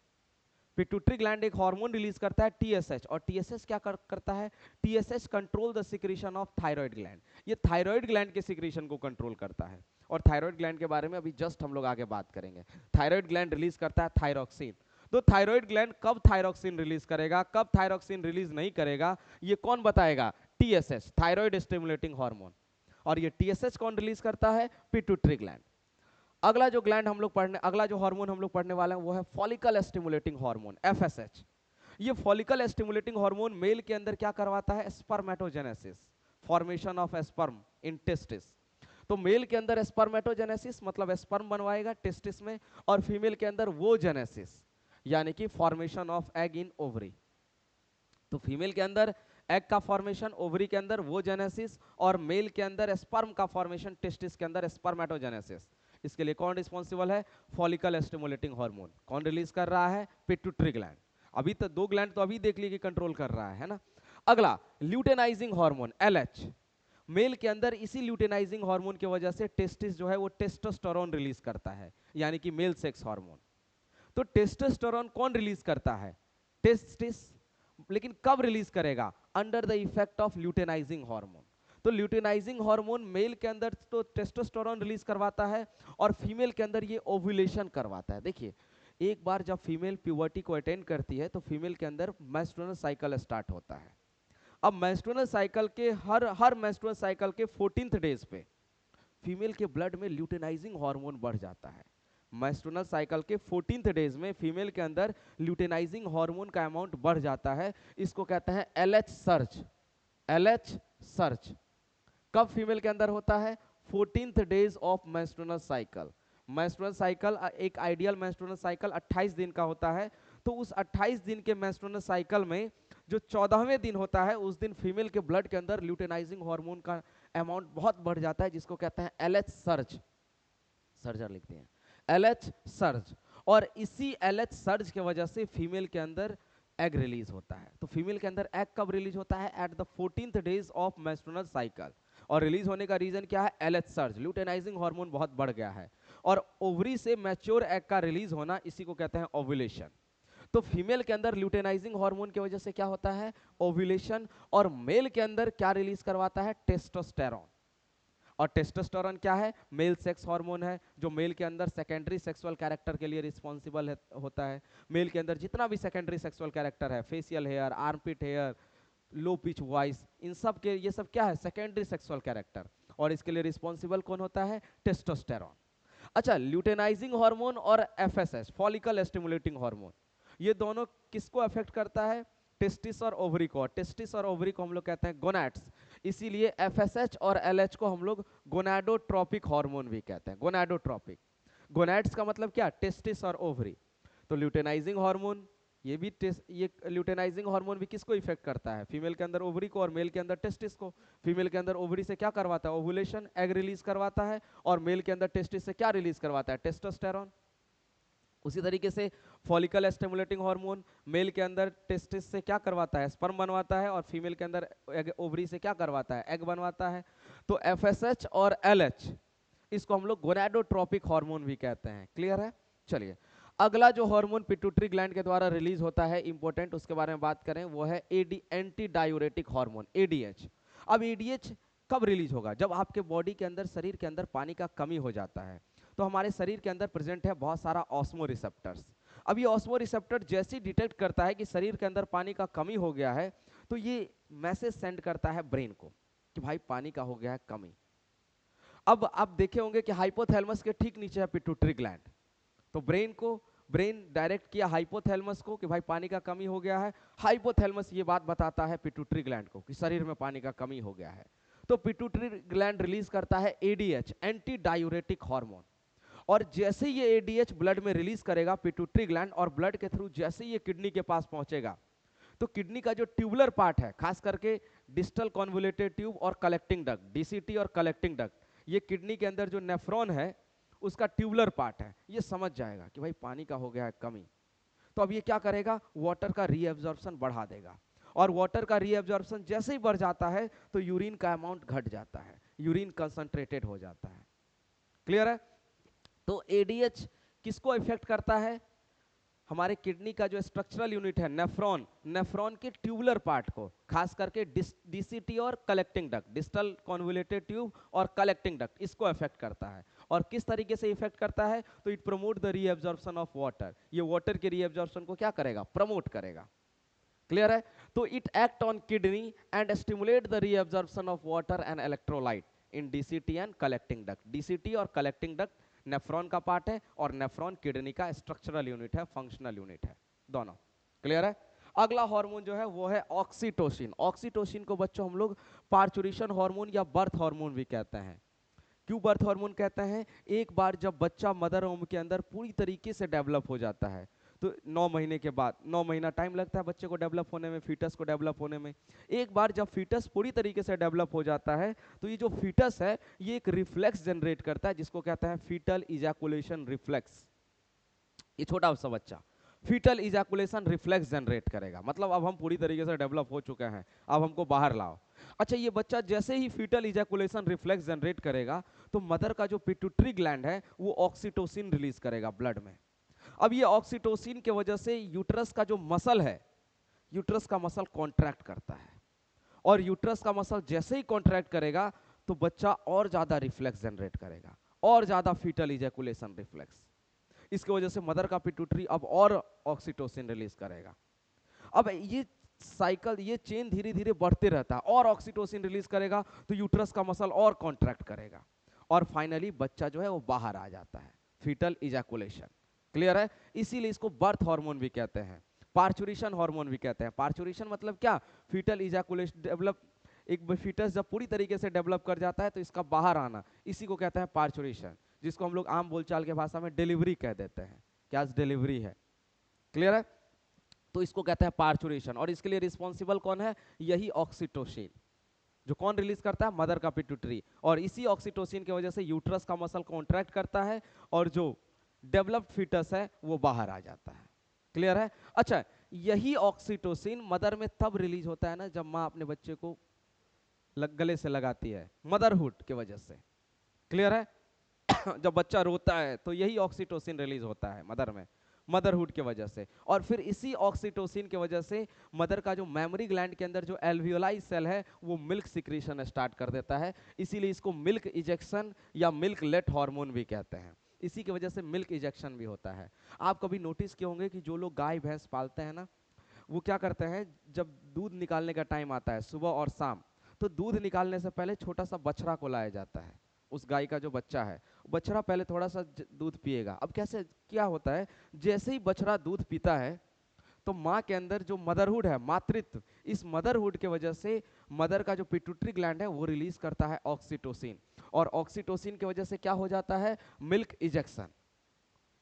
Pituitary gland एक हार्मोन रिलीज करता है टीएसएच, और टीएसएच क्या करता है? TSH control the secretion of thyroid gland. ये थायराइड ग्लैंड के सिक्रीशन को कंट्रोल करता है, और थायराइड ग्लैंड के बारे में अभी जस्ट हम लोग आगे बात करेंगे। थायराइड ग्लैंड रिलीज करता है थायरोक्सिन। तो थायराइड ग्लैंड कब थायरोक्सिन रिलीज करेगा, कब थायरोक्सिन रिलीज नहीं करेगा, ये कौन बताएगा? TSH, thyroid stimulating hormone. और ये टीएसएच कौन रिलीज करता है? Pituitary gland. अगला जो हार्मोन हम लोग पढ़ने वाले हैं वो है फॉलिकल स्टिमुलेटिंग हार्मोन, एफएसएच। ये फॉलिकल स्टिमुलेटिंग हार्मोन मेल के अंदर क्या करवाता है? Spermatogenesis, formation of sperm in testis. तो मेल के अंदर स्पर्मेटोजेनेसिस मतलब स्पर्म बनवाएगा टेस्टिस में, और फीमेल के अंदर वो जेनेसिस यानी कि formation of egg in ovary. तो फीमेल के अंदर एग का फॉर्मेशन, ओवरी के अंदर वो जेनेसिस, और मेल के अंदर स्पर्म का फॉर्मेशन, टेस्टिस के अंदर स्पर्मेटोजेनेसिस। इसके लिए कौन रिस्पॉन्सिबल है? Follicle stimulating hormone. कौन रिलीज कर रहा है? Pituitary gland. अभी तो दो ग्लैंड तो अभी देख लिए कि कंट्रोल कर रहा है ना। अगला ल्यूटेनाइजिंग हार्मोन, एलएच। मेल के अंदर इसी ल्यूटेनाइजिंग हार्मोन की वजह से टेस्टिस जो है वो टेस्टोस्टेरोन रिलीज करता है, यानी कि मेल सेक्स हार्मोन। तो टेस्टोस्टेरोन कौन रिलीज करता है? टेस्टिस। लेकिन कब रिलीज करेगा? Under the effect of luteinising hormone. तो ल्यूटिनाइजिंग हार्मोन मेल के अंदर तो टेस्टोस्टेरोन रिलीज करवाता है और फीमेल के अंदर ये ओव्यूलेशन करवाता है। देखिए, एक बार जब फीमेल प्यूबर्टी को अटेन करती है तो फीमेल के अंदर मेंस्ट्रुअल साइकिल स्टार्ट होता है। अब मेंस्ट्रुअल साइकिल के हर मेंस्ट्रुअल साइकिल के 14th डेज पे फीमेल के ब्लड में ल्यूटिनाइजिंग हार्मोन बढ़ जाता है। मेंस्ट्रुअल साइकिल के 14th डेज में फीमेल के अंदर ल्यूटिनाइजिंग हार्मोन का अमाउंट बढ़ जाता है। इसको कहते हैं एलएच सर्ज। एलएच सर्ज कब फीमेल के अंदर होता है? 14th days of menstrual cycle. Menstrual cycle एक आइडियल मेंस्ट्रुअल साइकिल 28 दिन का होता है। तो उस 28 दिन के मेंस्ट्रुअल साइकिल में जो 14वें दिन होता है उस दिन फीमेल के ब्लड के अंदर ल्यूटिनाइजिंग हार्मोन का अमाउंट बहुत बढ़ जाता है, जिसको कहते हैं एलएच सर्ज। सर्जर लिखते हैं एलएच सर्ज। और इसी एलएच सर्ज की वजह से फीमेल के अंदर एग रिलीज होता है। तो फीमेल के अंदर एग कब रिलीज होता है? At the 14th days of menstrual cycle. और रिलीज होने का रीजन क्या है? एलएच सर्ज, ल्यूटिनाइजिंग हार्मोन बहुत बढ़ गया है। और ओवरी से मैच्योर एग का रिलीज होना, इसी को कहते हैं ओव्यूलेशन। तो फीमेल के अंदर ल्यूटिनाइजिंग हार्मोन की वजह से क्या होता है? ओव्यूलेशन। और मेल के अंदर क्या रिलीज करवाता है? टेस्टोस्टेरोन। और टेस्टोस्टेरोन क्या है? मेल सेक्स हार्मोन है, जो मेल के अंदर सेकेंडरी सेक्सुअल कैरेक्टर के लिए रिस्पॉन्सिबल होता है। मेल के अंदर जितना भी सेकेंडरी सेक्सुअल कैरेक्टर है, facial hair, armpit hair, low pitch voice, इन सब के ये सब क्या है? Secondary sexual character. और इसके लिए रिस्पॉन्सिबल कौन होता है? टेस्टोस्टेरोन। अच्छा, ल्यूटिनाइजिंग हार्मोन और एफएसएच, फॉलिकल स्टिमुलेटिंग हार्मोन, ये दोनों किसको अफेक्ट करता है? टेस्टिस और ओवरी को। टेस्टिस और ओवरी को हम लोग कहते हैं गोनैड्स। इसीलिए एफएसएच और एलएच को हम लोग गोनाडोट्रोपिक हार्मोन भी कहते हैं। गोनाडोट्रोपिक, गोनैड्स का मतलब क्या? टेस्टिस और ओवरी। तो ल्यूटिनाइजिंग हार्मोन ये ल्यूटिनाइजिंग हार्मोन भी किसको इफेक्ट करता है? फीमेल के अंदर ओवरी को और मेल के अंदर टेस्टिस को। फीमेल के अंदर ओवरी से क्या करवाता है? ओवुलेशन, एग रिलीज करवाता है। और मेल के अंदर टेस्टिस से क्या रिलीज करवाता है? टेस्टोस्टेरोन। उसी तरीके से फॉलिकल स्टिमुलेटिंग हार्मोन मेल के अंदर टेस्टिस से क्या करवाता है? स्पर्म बनवाता है। और फीमेल के अंदर ओवरी से क्या करवाता है? एग बनवाता है। तो एफएसएच और एलएच, इसको हम लोग गोनाडोट्रोपिक हार्मोन भी कहते हैं। क्लियर है? चलिए, अगला जो हार्मोन पिट्यूटरी ग्लैंड के द्वारा रिलीज होता है, इंपॉर्टेंट, उसके बारे में बात करें, वो है एंटी डायूरेटिक हार्मोन, एडीएच। अब एडीएच कब रिलीज होगा? जब आपके बॉडी के अंदर, शरीर के अंदर पानी का कमी हो जाता है। तो हमारे शरीर के अंदर प्रेजेंट है बहुत सारा ऑस्मो रिसेप्टर्स। अब ये ऑस्मो रिसेप्टर जैसे ही डिटेक्ट करता है कि शरीर के अंदर पानी का कमी हो गया है, तो ये मैसेज सेंड करता है ब्रेन को कि भाई पानी का हो गया है कमी। अब आप देखे होंगे कि हाइपोथैलेमस के ठीक नीचे है पिट्यूटरी ग्लैंड। तो ब्रेन डायरेक्ट किया हाइपोथैलेमस को कि भाई पानी का कमी हो गया है। हाइपोथैलेमस ये बात बताता है पिट्यूटरी ग्लैंड को कि शरीर में पानी का कमी हो गया है। तो पिट्यूटरी ग्लैंड रिलीज करता है एडीएच, एंटी डायूरेटिक हार्मोन। और जैसे ये एडीएच ब्लड में रिलीज करेगा पिट्यूटरी ग्लैंड, और ब्लड के थ्रू जैसे ये किडनी के पास पहुंचेगा, तो किडनी का जो ट्यूबुलर पार्ट है, खास करके डिस्टल कॉन्वोल्यूटेड ट्यूब और कलेक्टिंग डक्ट, डीसीटी और कलेक्टिंग डक्ट, ये किडनी के अंदर जो नेफ्रॉन है उसका ट्यूबुलर पार्ट है, ये समझ जाएगा कि भाई पानी का हो गया है कमी। तो अब ये क्या करेगा? वाटर का रीएब्जॉर्प्शन बढ़ा देगा। और वाटर का रीएब्जॉर्प्शन जैसे ही बढ़ जाता है तो यूरिन का अमाउंट घट जाता है, यूरिन कंसंट्रेटेड हो जाता है। क्लियर है? तो एडीएच किसको इफेक्ट करता है? हमारे किडनी का जो स्ट्रक्चरल यूनिट है नेफ्रॉन, नेफ्रॉन के ट्यूबुलर पार्ट को, खास करके डीसीटी और collecting duct, distal convoluted tube और कलेक्टिंग डक्ट, इसको इफेक्ट करता है। और किस तरीके से इफेक्ट करता है? तो it promote the reabsorption of water, ये वाटर के रीएब्जॉर्प्शन को क्या करेगा? प्रमोट करेगा। क्लियर है? तो it act on kidney and stimulate the reabsorption of water and electrolyte in DCT and collecting duct. DCT और कलेक्टिंग डक्ट नेफ्रॉन का पार्ट है और नेफ्रॉन किडनी का स्ट्रक्चरल यूनिट है, फंक्शनल यूनिट है, दोनों। क्लियर है? अगला हार्मोन जो है वो है ऑक्सीटोसिन। ऑक्सीटोसिन को बच्चों हम लोग पार्चुरेशन हार्मोन या बर्थ हार्मोन भी कहते हैं। क्यों बर्थ हार्मोन कहते हैं? एक बार जब बच्चा मदर होम के अंदर पूरी तरीके से डेवलप हो जाता है, तो 9 महीने के बाद, 9 महीना टाइम लगता है बच्चे को डेवलप होने में, फीटस को डेवलप होने में। एक बार जब फीटस पूरी तरीके से डेवलप हो जाता है, तो ये जो फीटस है ये एक रिफ्लेक्स जनरेट करता है, जिसको कहते हैं फीटल इजैकुलेशन रिफ्लेक्स। ये छोटा सा बच्चा फीटल इजैकुलेशन रिफ्लेक्स जनरेट करेगा, मतलब अब हम पूरी तरीके से डेवलप हो चुके हैं, अब हमको बाहर लाओ। अच्छा, ये बच्चा जैसे ही फीटल इजैकुलेशन रिफ्लेक्स जनरेट करेगा, तो मदर का जो पिट्यूटरी ग्लैंड है वो ऑक्सीटोसिन रिलीज करेगा ब्लड में। अब ये ऑक्सीटोसिन के वजह से यूट्रस का जो मसल है, यूट्रस का मसल कॉन्ट्रैक्ट करता है। और यूट्रस का मसल जैसे ही कॉन्ट्रैक्ट करेगा तो बच्चा और ज्यादा रिफ्लेक्स जनरेट करेगा, और ज्यादा फीटल इजैकुलेशन रिफ्लेक्स। इसकी वजह से मदर का पिट्यूटरी अब और ऑक्सीटोसिन रिलीज करेगा। अब ये साइकिल, ये चेन धीरे धीरे बढ़ते रहता है, और ऑक्सीटोसिन रिलीज करेगा तो यूट्रस का मसल और कॉन्ट्रैक्ट करेगा, और फाइनली बच्चा जो है वो बाहर आ जाता है, फीटल इजैकुलेशन। क्लियर है? इसीलिए इसको बर्थ हार्मोन भी कहते हैं, पार्चुरेशन हार्मोन भी कहते हैं। पार्चुरेशन मतलब क्या? फीटल इजैकुलेशन डेवलप, एक फीटस जब पूरी तरीके से डेवलप कर जाता है तो इसका बाहर आना, इसी को कहते हैं पार्चुरेशन, जिसको हम लोग आम बोलचाल के भाषा में डिलीवरी कह देते हैं। क्या डिलीवरी है? क्लियर है? तो इसको कहते हैं पार्चुरेशन, और इसके लिए रिस्पॉन्सिबल कौन है? यही ऑक्सीटोसिन, जो कौन रिलीज करता है? मदर का पिट्यूटरी। और इसी ऑक्सीटोसिन की वजह से यूट्रस का मसल कॉन्ट्रैक्ट करता है, और जो डेवलप्ड फीटस है वो बाहर आ जाता है। क्लियर है? अच्छा, यही ऑक्सीटोसिन मदर में तब रिलीज होता है ना जब माँ अपने बच्चे को गले से लगाती है, मदरहुड की वजह से। क्लियर है? जब बच्चा रोता है तो यही ऑक्सीटोसिन रिलीज होता है मदर में, मदरहुड की वजह से। और फिर इसी ऑक्सीटोसिन की वजह से मदर का जो मेमोरी ग्लैंड के अंदर जो एल्वियोलाई सेल है वो मिल्क सिक्रीशन स्टार्ट कर देता है, इसीलिए इसको मिल्क इजेक्शन या मिल्क लेट हार्मोन भी कहते हैं। इसी की वजह से मिल्क इजेक्शन भी होता है। आप कभी नोटिस किए होंगे कि जो लोग गाय भैंस पालते हैं ना, वो क्या करते हैं, जब दूध निकालने का टाइम आता है सुबह और शाम, तो दूध निकालने से पहले छोटा सा बछड़ा को लाया जाता है। उस गाय का जो बच्चा है, बछड़ा पहले थोड़ा सा दूध पिएगा। अब कैसे क्या होता है, जैसे ही बछड़ा दूध पीता है तो माँ के अंदर जो मदरहुड है, मातृत्व, इस मदरहुड के वजह से मदर का जो पिट्यूटरी ग्लैंड है वो रिलीज करता है ऑक्सीटोसिन, और ऑक्सीटोसिन की वजह से क्या हो जाता है? मिल्क इजेक्शन,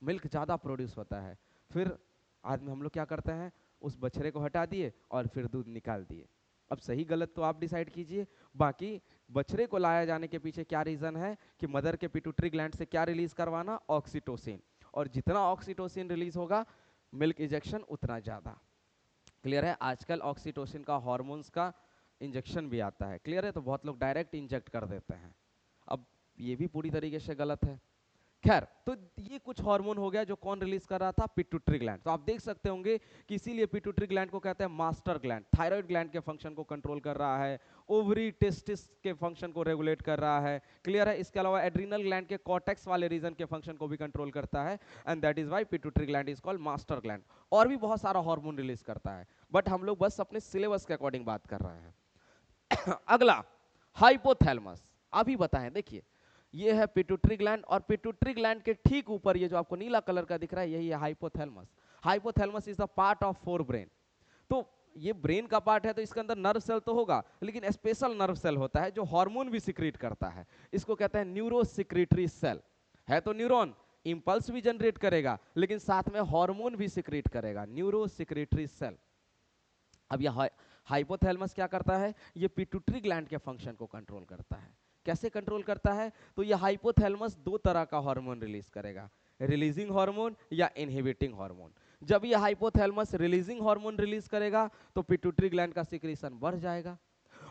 मिल्क ज़्यादा प्रोड्यूस होता है। फिर आदमी, हम लोग क्या करते हैं, उस बछड़े को हटा दिए और फिर दूध निकाल दिए। अब सही गलत तो आप डिसाइड कीजिए। बाकी बछड़े को लाया जाने के पीछे क्या रीज़न है कि मदर के पिट्यूटरी ग्लैंड से क्या रिलीज करवाना? ऑक्सीटोसिन, और जितना ऑक्सीटोसिन रिलीज होगा मिल्क इंजेक्शन उतना ज़्यादा। क्लियर है? आजकल ऑक्सीटोसिन का हार्मोन्स का इंजेक्शन भी आता है। क्लियर है? तो बहुत लोग डायरेक्ट इंजेक्ट कर देते हैं, अब ये भी पूरी तरीके से गलत है। खैर, तो ये कुछ हार्मोन हो गया जो कौन रिलीज कर रहा था? Pituitary gland. तो आप देख सकते होंगे कि इसीलिए पिट्यूटरी ग्लैंड को कहते हैं मास्टर ग्लैंड, थायराइड ग्लैंड के फंक्शन को कंट्रोल कर रहा है, ओवरी टेस्टिस के फंक्शन को रेगुलेट कर रहा है। क्लियर है? इसके अलावा एड्रिनल ग्लैंड के कॉर्टेक्स वाले रीजन के फंक्शन को भी कंट्रोल करता है, and that is why pituitary gland is called master gland. और भी बहुत सारा हार्मोन रिलीज करता है, बट हम लोग बस अपने सिलेबस के अकॉर्डिंग बात कर रहे हैं। अगला हाइपोथैलेमस। अभी बताएं, देखिए ये है पिट्यूटरी ग्लैंड, और पिट्यूटरी ग्लैंड के ठीक ऊपर ये जो आपको नीला कलर का दिख रहा है यही है hypothalamus. Hypothalamus is the part of fore brain. तो ये ब्रेन का पार्ट है तो इसके अंदर नर्व सेल तो होगा, लेकिन स्पेशल नर्व सेल होता है जो हार्मोन भी सिक्रीट करता है। इसको कहते हैं न्यूरो सिक्रीटरी सेल। है तो न्यूरॉन, इंपल्स भी जनरेट करेगा लेकिन साथ में हार्मोन भी सिक्रीट करेगा, न्यूरो सिक्रीटरी सेल। अब यह हाइपोथैलेमस क्या करता है? ये पिट्यूटरी ग्लैंड के फंक्शन को कंट्रोल करता है। कैसे कंट्रोल करता है? तो ये हाइपोथैलेमस दो तरह का हार्मोन रिलीज करेगा, रिलीजिंग हार्मोन या इनहिबिटिंग हार्मोन। जब ये हाइपोथैलेमस रिलीजिंग हार्मोन रिलीज करेगा तो पिट्यूटरी ग्लैंड का सिक्रीशन बढ़ जाएगा,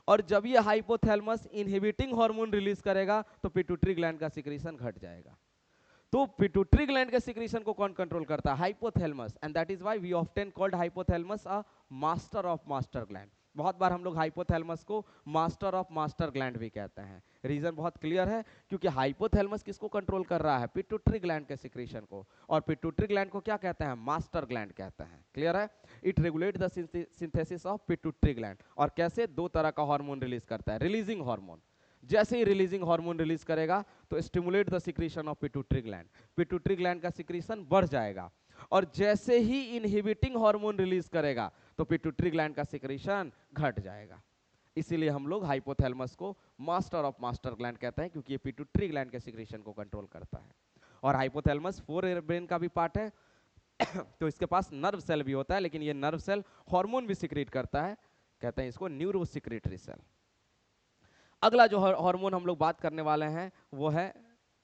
और जब ये हाइपोथैलेमस इनहिबिटिंग हार्मोन रिलीज करेगा तो पिट्यूटरी ग्लैंड का सिक्रीशन घट जाएगा। तो पिट्यूटरी ग्लैंड के सिक्रीशन को कौन कंट्रोल करता है? Hypothalamus, and that is why we often called hypothalamus a master of master gland. बहुत बार हम लोग हाइपोथैलेमस को मास्टर ऑफ मास्टर ग्लैंड भी कहते हैं। रीजन बहुत क्लियर है, क्योंकि हाइपोथैलेमस किसको कंट्रोल कर रहा है? पिट्यूटरी ग्लैंड के सिक्रीशन को, और पिट्यूटरी ग्लैंड को क्या कहते हैं? मास्टर ग्लैंड कहते हैं। क्लियर है? It regulate the synthesis of pituitary gland. और कैसे? दो तरह का हार्मोन रिलीज करता है, रिलीजिंग हार्मोन, जैसे ही रिलीजिंग हार्मोन रिलीज करेगा तो stimulate the secretion of pituitary gland, pituitary gland का सिक्रीशन बढ़ जाएगा। और जैसे ही इनहिबिटिंग हार्मोन रिलीज करेगा तो पिट्यूटरी ग्लैंड का सिक्रीशन घट जाएगा। इसीलिए हम लोग हाइपोथैलेमस को मास्टर ऑफ मास्टर ग्लैंड कहते हैं, क्योंकि ये पिट्यूटरी ग्लैंड के सिक्रीशन को कंट्रोल करता है। और हाइपोथैलेमस फोर ब्रेन का भी पार्ट है। तो इसके पास नर्व सेल भी होता है, लेकिन ये नर्व सेल हार्मोन भी सिक्रीट करता है, कहते हैं इसको न्यूरो सिक्रीटरी सेल। अगला जो हार्मोन हम लोग बात करने वाले हैं वो है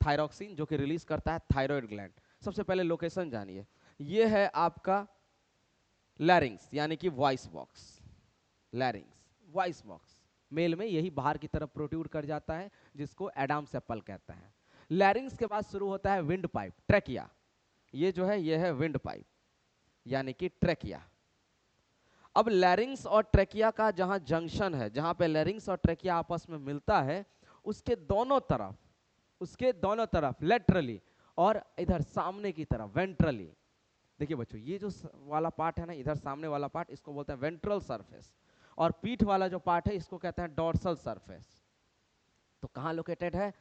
थायरॉक्सिन, जो कि रिलीज करता है थायराइड ग्लैंड। सबसे पहले लोकेशन जानिए, ये है आपका लैरिंग्स यानी कि voice box. Larynx, voice box, male में यही बाहर की तरफ प्रोट्रूड कर जाता है, जिसको एडम्स एप्पल कहते हैं। लैरिंग्स के बाद शुरू होता है विंड पाइप, ट्रैकिया। ये जो है ये है विंड पाइप यानी कि ट्रैकिया। अब लैरिंग्स और ट्रेकिया का जहां जंक्शन है, जहां पे लैरिंग्स और ट्रेकिया आपस में मिलता है, उसके दोनों तरफ लेटरली और इधर सामने की तरफ वेंट्रली, देखिए बच्चों ये जो वाला पार्ट है ना, इधर सामने वाला पार्ट, इसको बोलते हैं वेंट्रल सरफेस, और पीठ वाला जो पार्ट है इसको कहते हैं डॉर्सल सरफेस। तो कहाँ लोकेटेड है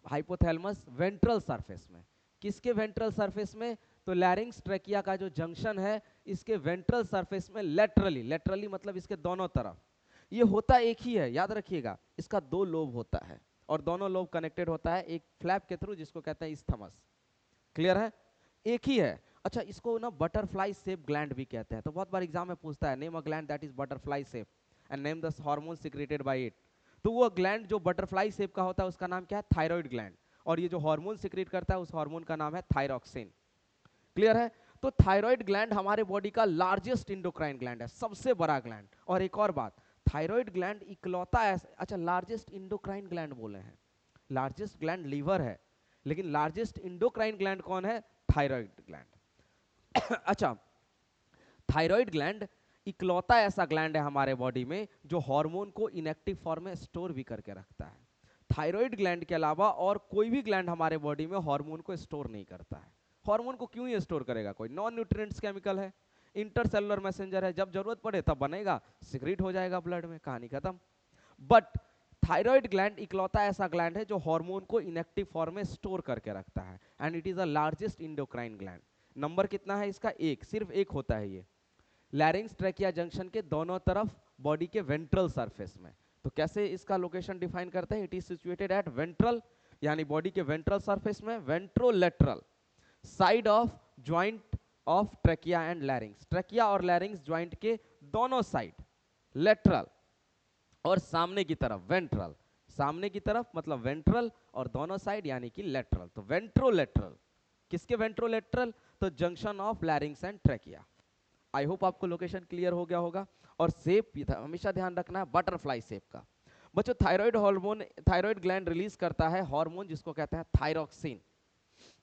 हाइपोथैलेमस? वेंट्रल सरफेस में। किसके वेंट्रल सरफेस में? तो लैरिंग्स ट्रेकिया का जो जंक्शन है इसके वेंट्रल सरफेस में लेटरली मतलब इसके दोनों तरफ। ये होता एक ही है, याद रखिएगा, इसका 2 लोब होता है और दोनों लोब कनेक्टेड होता है एक फ्लैप के थ्रू जिसको कहते हैं इस्थमस। क्लियर है? एक ही है। अच्छा, इसको ना बटरफ्लाई शेप ग्लैंड भी कहते हैं। तो बहुत बार एग्जाम में पूछता है name a gland that is butterfly shape and name the hormone secreted by it. तो वो ग्लैंड जो बटरफ्लाई शेप का होता है उसका नाम क्या है? Thyroid gland. और ये जो हार्मोन सिक्रेट करता है उस हार्मोन का नाम है थायरॉक्सिन। क्लियर है? तो थायराइड ग्लैंड हमारे बॉडी का लार्जेस्ट इंडोक्राइन ग्लैंड है, सबसे बड़ा ग्लैंड। और एक और बात, थायराइड ग्लैंड इकलौता ऐसा, अच्छा लार्जेस्ट इंडोक्राइन ग्लैंड बोले हैं, लार्जेस्ट ग्लैंड लीवर है, लेकिन लार्जेस्ट इंडोक्राइन ग्लैंड कौन है? Thyroid gland. अच्छा, थायराइड ग्लैंड इकलौता ऐसा ग्लैंड है हमारे बॉडी में जो हार्मोन को इनएक्टिव फॉर्म में स्टोर भी करके रखता है। थायराइड ग्लैंड के अलावा और कोई भी ग्लैंड हमारे बॉडी में हार्मोन को स्टोर नहीं करता है। हार्मोन को क्यों ये स्टोर करेगा? कोई नॉन न्यूट्रिएंट्स केमिकल है, इंटरसेलुलर मैसेंजर है, जब जरूरत पड़े तब बनेगा, सिक्रीट हो जाएगा ब्लड में, कहानी खत्म। बट थायराइड ग्लैंड इकलौता ऐसा ग्लैंड है जो हार्मोन को इनएक्टिव फॉर्म में स्टोर करके रखता है and it is the largest endocrine gland. Number कितना है इसका? एक, सिर्फ एक होता है ये, लैरिंग्स ट्रैकिया जंक्शन के दोनों तरफ बॉडी के वेंट्रल सरफेस में। तो कैसे इसका लोकेशन डिफाइन करते हैं? It is situated at ventral, यानी बॉडी के वेंट्रल सरफेस में, ventrolateral side of joint of trachea and लैरिंग्स। Trachea और लैरिंग्स ज्वाइंट के दोनों साइड, लेटरल और सामने की तरफ वेंट्रल। सामने की तरफ मतलब वेंट्रल और दोनों साइड यानी कि लेटरल। तो वेंट्रोलेटरल, किसके वेंट्रोलेटरल? तो junction of लैरिंग्स and trachea. I hope आपको लोकेशन क्लियर हो गया होगा। और शेप हमेशा ध्यान रखना है बटरफ्लाई शेप का। बच्चों thyroid hormone, thyroid gland release करता है हार्मोन जिसको कहते हैं थायरॉक्सिन,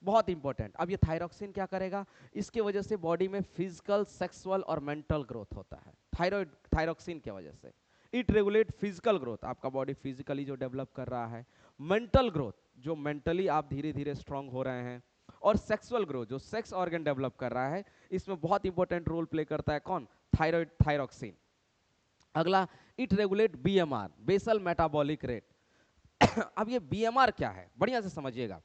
बहुत इंपॉर्टेंट। अब ये थायरॉक्सिन क्या करेगा? इसके वजह से बॉडी में फिजिकल, सेक्सुअल और मेंटल ग्रोथ होता है थायराइड, थायरॉक्सिन की वजह से। इट रेगुलेट फिजिकल ग्रोथ, आपका बॉडी फिजिकली जो डेवलप कर रहा है, मेंटल ग्रोथ जो मेंटली आप धीरे धीरे स्ट्रांग हो रहे हैं, और सेक्सुअल ग्रोथ जो सेक्स ऑर्गन डेवलप कर रहा है, इसमें बहुत इंपॉर्टेंट रोल प्ले करता है कौन? Thyroid, thyroxine. अगला, it regulate BMR, basal metabolic rate. अब ये बीएमआर क्या है बढ़िया से समझिएगा।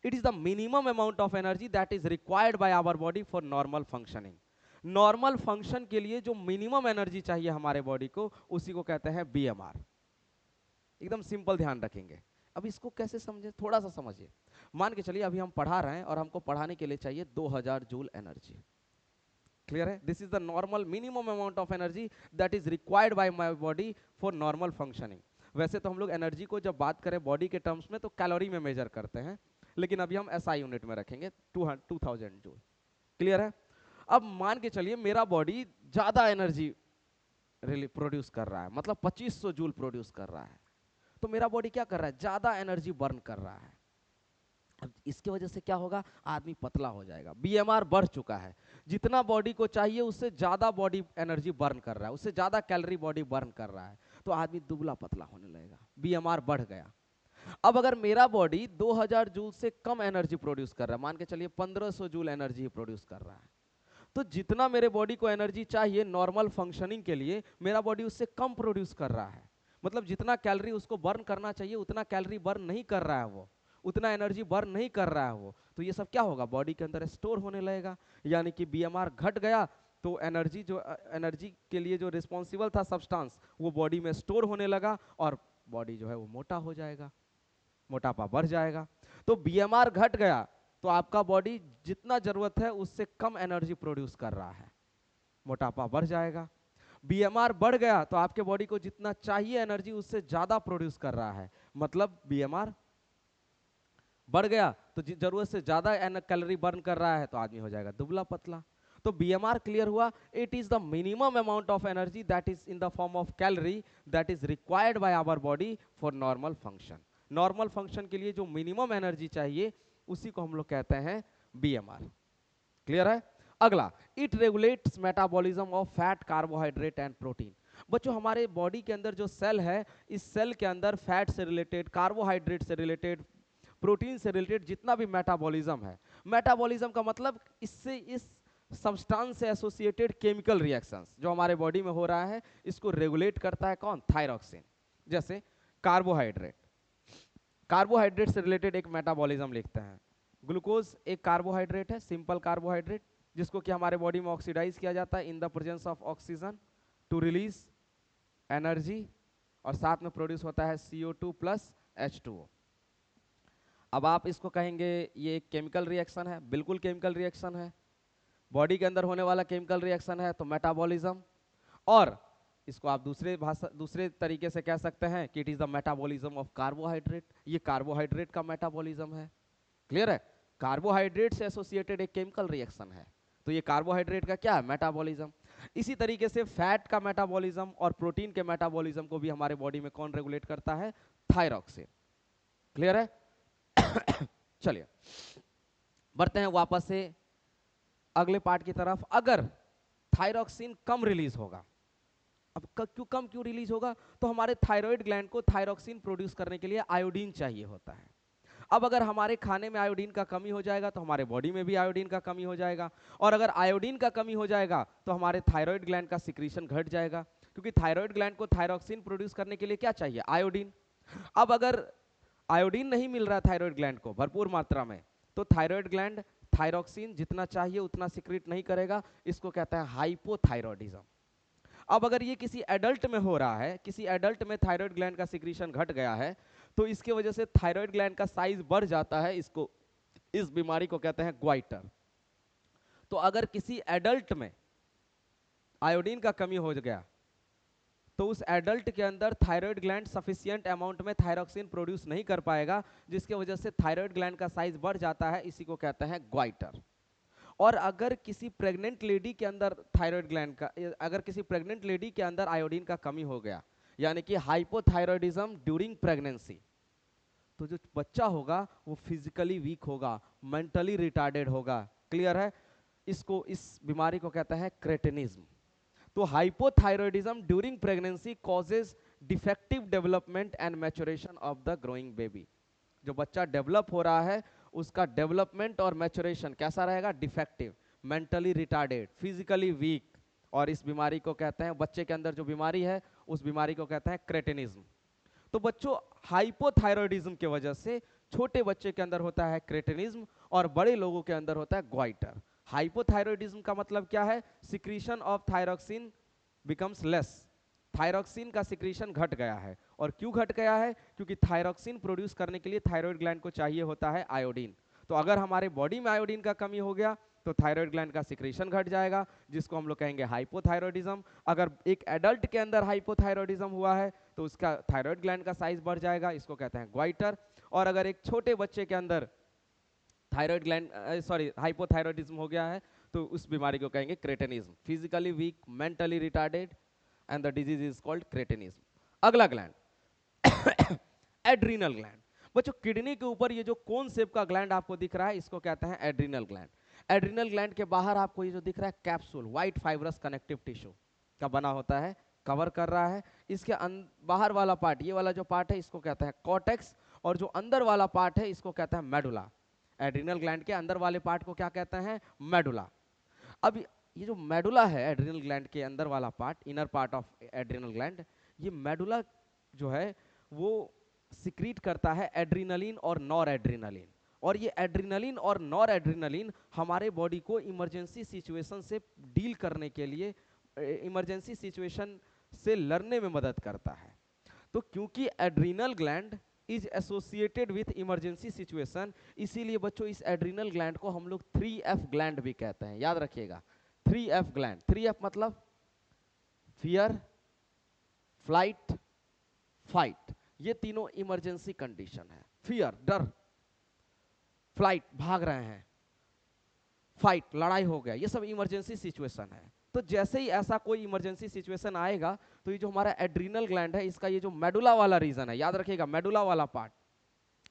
It is the minimum amount of energy that is required by our body for normal functioning. Normal function के लिए जो मिनिमम एनर्जी चाहिए हमारे बॉडी को, उसी को कहते हैं बीएमआर। एकदम सिंपल, ध्यान रखेंगे। अब इसको कैसे समझे, थोड़ा सा समझिए। मान के चलिए अभी हम पढ़ा रहे हैं और हमको पढ़ाने के लिए चाहिए 2000 जूल एनर्जी। क्लियर है? This is the normal minimum amount of energy that is required bye my body for normal functioning. वैसे तो हम लोग एनर्जी को जब बात करें बॉडी के टर्म्स में तो कैलोरी में मेजर करते हैं, लेकिन अभी हम एसआई यूनिट में रखेंगे, 2000 जूल। क्लियर है? अब मान के चलिए मेरा बॉडी ज्यादा एनर्जी प्रोड्यूस कर रहा है, मतलब 2500 जूल प्रोड्यूस कर रहा है। तो मेरा बॉडी क्या कर रहा है? ज्यादा एनर्जी बर्न कर रहा है। अब इसके वजह से क्या होगा? आदमी पतला हो जाएगा, बीएमआर बढ़ चुका है। जितना बॉडी को चाहिए उससे ज्यादा बॉडी एनर्जी बर्न कर रहा है, उससे ज्यादा कैलोरी बॉडी बर्न कर रहा है, तो आदमी दुबला पतला होने लगेगा, बीएमआर बढ़ गया। अब अगर मेरा बॉडी 2000 जूल से कम एनर्जी प्रोड्यूस कर रहा है, मान के चलिए 1500 जूल एनर्जी प्रोड्यूस कर रहा है, तो जितना मेरे बॉडी को एनर्जी चाहिए नॉर्मल फंक्शनिंग के लिए, मेरा बॉडी उससे कम प्रोड्यूस कर रहा है। मतलब जितना कैलोरी उसको बर्न करना चाहिए उतना कैलोरी बर्न नहीं कर रहा है, वो उतना एनर्जी बर्न नहीं कर रहा है वो। तो ये सब क्या होगा? बॉडी के अंदर स्टोर होने लगेगा, यानी कि बीएमआर घट गया तो एनर्जी, जो एनर्जी के लिए जो रिस्पॉन्सिबल था सब्सटेंस, वो बॉडी में स्टोर होने लगा और बॉडी जो है वो मोटा हो जाएगा, मोटापा बढ़ जाएगा। तो बीएमआर घट गया तो आपका बॉडी जितना जरूरत है उससे कम एनर्जी प्रोड्यूस कर रहा है, मोटापा बढ़ जाएगा। बीएमआर बढ़ गया तो आपके बॉडी को जितना चाहिए एनर्जी उससे ज्यादा प्रोड्यूस कर रहा है, मतलब बीएमआर बढ़ गया तो जरूरत से ज्यादा कैलोरी बर्न कर रहा है, तो आदमी हो जाएगा दुबला पतला। तो बीएमआर क्लियर हुआ, it is the minimum amount of energy that is in the form of calorie that is required by our body for normal function. Normal function के लिए जो मिनिमम एनर्जी चाहिए उसी को हम लोग कहते हैं बीएमआर। क्लियर है? अगला, it regulates metabolism of fat, carbohydrate and protein. बच्चों हमारे बॉडी के अंदर जो सेल है, इस सेल के अंदर फैट से रिलेटेड, कार्बोहाइड्रेट से रिलेटेड, प्रोटीन से रिलेटेड जितना भी मेटाबॉलिज्म है, मेटाबॉलिज्म का मतलब इससे इस सब्सटेंस से एसोसिएटेड केमिकल रिएक्शंस जो हमारे बॉडी में हो रहा है, इसको रेगुलेट करता है कौन? थायरॉक्सिन। जैसे कार्बोहाइड्रेट, कार्बोहाइड्रेट से रिलेटेड एक मेटाबॉलिज्म लिखते हैं। ग्लूकोज एक कार्बोहाइड्रेट है, सिंपल कार्बोहाइड्रेट, जिसको कि हमारे बॉडी में ऑक्सीडाइज किया जाता है in the presence of oxygen to release energy, और साथ में प्रोड्यूस होता है CO2 प्लस H2O। अब आप इसको कहेंगे ये एक केमिकल रिएक्शन है, बिल्कुल केमिकल रिएक्शन है, बॉडी के अंदर होने वाला केमिकल रिएक्शन है, तो मेटाबॉलिज्म। और इसको आप दूसरे तरीके से कह सकते हैं कि it is the metabolism of carbohydrate, ये कार्बोहाइड्रेट का मेटाबॉलिज्म है। क्लियर है? कार्बोहाइड्रेट से एसोसिएटेड एक केमिकल रिएक्शन है, तो ये कार्बोहाइड्रेट का क्या है? मेटाबॉलिज्म। इसी तरीके से फैट का मेटाबॉलिज्म और प्रोटीन के मेटाबॉलिज्म को भी हमारे बॉडी में कौन रेगुलेट करता है? थायरॉक्सिन। क्लियर है? चलिए बढ़ते हैं वापस से अगले पार्ट की तरफ। अगर थायरॉक्सिन कम रिलीज होगा, अब क्यों रिलीज होगा? तो हमारे थायराइड ग्लैंड को थायरॉक्सिन प्रोड्यूस करने के लिए आयोडीन चाहिए होता है। अब अगर हमारे खाने में आयोडीन का कमी हो जाएगा तो हमारे बॉडी में भी आयोडीन का कमी हो जाएगा, और अगर आयोडीन का कमी हो जाएगा तो हमारे थायराइड ग्लैंड का सिक्रीशन घट जाएगा, क्योंकि थायराइड ग्लैंड को थायरॉक्सिन प्रोड्यूस करने के लिए क्या चाहिए? आयोडीन। अब अगर आयोडीन नहीं मिल रहा है थायराइड ग्लैंड को भरपूर मात्रा में, तो थायराइड ग्लैंड थायरॉक्सिन जितना चाहिए उतना सिक्रीट नहीं करेगा, इसको कहते हैं हाइपोथायरॉयडिज्म। अब अगर ये किसी एडल्ट में हो रहा है, किसी एडल्ट में थायराइड ग्लैंड का सिक्रीशन घट गया है, तो इसके वजह से थायराइड ग्लैंड का साइज बढ़ जाता है, इसको, इस बीमारी को कहते हैं ग्वाइटर। तो अगर किसी एडल्ट में आयोडीन का कमी हो गया, तो उस एडल्ट के अंदर थायराइड ग्लैंड सफिशिएंट अमाउंट में थायरॉक्सिन प्रोड्यूस नहीं कर पाएगा, जिसके वजह से थायराइड ग्लैंड का साइज बढ़ जाता है, इसी को कहते हैं ग्वाइटर। और अगर किसी प्रेग्नेंट लेडी के अंदर थायराइड ग्लैंड का, अगर किसी प्रेग्नेंट लेडी के अंदर आयोडीन का कमी हो गया, यानी कि हाइपोथायरॉयडिज्म ड्यूरिंग प्रेगनेंसी, तो जो बच्चा होगा वो फिजिकली वीक होगा, मेंटली रिटार्डेड होगा। क्लियर है? इसको, इस बीमारी को कहते हैं क्रेटिनिज्म। तो hypothyroidism during pregnancy causes defective development and maturation of the growing baby. जो बच्चा डेवलप हो रहा है उसका डेवलपमेंट और मैच्योरेशन कैसा रहेगा? Defective, mentally retarded, physically weak, और इस बीमारी को कहते हैं, बच्चे के अंदर जो बीमारी है उस बीमारी को कहते हैं क्रेटिनिज्म। तो बच्चों हाइपोथायरॉयडिज्म की वजह से छोटे बच्चे के अंदर होता है क्रेटिनिज्म और बड़े लोगों के अंदर होता है ग्वाइटर। हाइपोथायरॉयडिज्म का मतलब क्या है? Secretion of thyroxine becomes less, thyroxine का सिक्रीशन घट गया है। और क्यों घट गया है? क्योंकि थायरॉक्सिन प्रोड्यूस करने के लिए थायराइड ग्लैंड को चाहिए होता है आयोडीन। तो अगर हमारे बॉडी में आयोडीन का कमी हो गया तो थायराइड ग्लैंड का सिक्रीशन घट जाएगा, जिसको हम लोग कहेंगे हाइपोथायरॉयडिज्म। अगर एक एडल्ट के अंदर हाइपोथायरॉयडिज्म हुआ है तो उसका थायराइड ग्लैंड का साइज बढ़ जाएगा, इसको कहते हैं ग्वाइटर। और अगर एक छोटे बच्चे के अंदर थायराइड ग्लैंड हाइपोथायरॉयडिज्म हो गया है तो उस बीमारी को कहेंगे cretinism, physically weak, mentally retarded, and the disease is called cretinism. अगला ग्लैंड एड्रीनल ग्लैंड। बच्चों किडनी के ऊपर ये जो कोन शेप का ग्लैंड आपको दिख रहा है इसको कहते हैं एड्रीनल ग्लैंड। एड्रीनल ग्लैंड के बाहर आपको ये जो दिख रहा है capsule, white fibrous connective tissue का बना होता है, कवर कर रहा है। इसके बाहर वाला पार्ट, ये वाला जो पार्ट है इसको कहते हैं कॉर्टेक्स, और जो अंदर वाला पार्ट है इसको कहते हैं मेडुला। एड्रीनल ग्लैंड के अंदर वाले पार्ट को क्या कहते हैं? मेडुला। अब ये जो मेडुला है, एड्रीनल ग्लैंड के अंदर वाला part, inner part of adrenal gland, ये मेडुला जो है वो सिक्रीट करता है एड्रीनलिन और नॉर एड्रीनलिन। और ये एड्रीनलिन और नॉर एड्रीनलिन हमारे बॉडी को इमरजेंसी सिचुएशन से डील करने के लिए, इमरजेंसी सिचुएशन से लड़ने में मदद करता है। तो क्योंकि adrenal gland is associated with emergency situation, इसीलिए बच्चों इस एड्रीनल ग्लैंड को हम लोग 3F ग्लैंड भी कहते हैं। याद रखिएगा 3F ग्लैंड। 3F मतलब फियर, फ्लाइट, फाइट। ये तीनों इमरजेंसी कंडीशन है। फियर डर, फ्लाइट भाग रहे हैं, फाइट लड़ाई हो गया, ये सब इमरजेंसी सिचुएशन है। तो जैसे ही ऐसा कोई इमरजेंसी सिचुएशन आएगा तो ये जो हमारा एड्रीनल ग्लैंड है इसका ये जो मेडुला वाला रीजन है, याद रखिएगा मेडुला वाला पार्ट,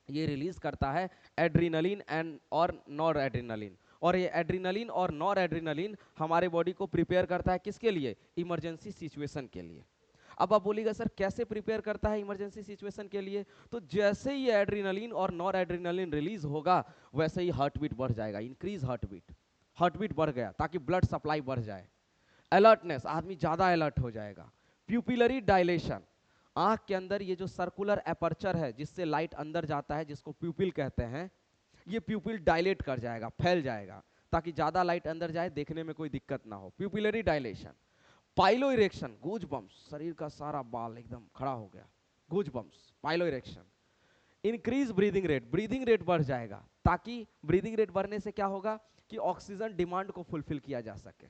ये रिलीज करता है एड्रीनलिन एंड और नॉर एड्रीनलिन। और ये एड्रीनलिन और नॉर एड्रीनलिन हमारे बॉडी को प्रिपेयर करता है किसके लिए? इमरजेंसी सिचुएशन के लिए। अब आप बोलिएगा सर कैसे प्रिपेयर करता है इमरजेंसी सिचुएशन के लिए? तो जैसे ही एड्रीनलिन और नॉर एड्रीनलिन रिलीज होगा वैसे ही हार्ट बीट बढ़ जाएगा, इंक्रीज हार्ट बीट बढ़ गया ताकि ब्लड सप्लाई बढ़ जाए। अलर्टनेस, आदमी ज्यादा अलर्ट हो जाएगा। प्यूपिलरी डायलेशन, आंख के अंदर ये जो सर्कुलर एपर्चर है जिससे लाइट अंदर जाता है, जिसको प्यूपिल कहते हैं, ये प्यूपिल डायलेट कर जाएगा, फैल जाएगा ताकि ज्यादा लाइट अंदर जाए, देखने में कोई दिक्कत ना हो। Pupillary dilation. Pilo erection, goose bumps, शरीर का सारा बाल एकदम खड़ा हो गया, goose bumps, pilo erection. Increase breathing rate बढ़ जाएगा ताकि ब्रीदिंग रेट बढ़ने से क्या होगा कि ऑक्सीजन डिमांड को फुलफिल किया जा सके।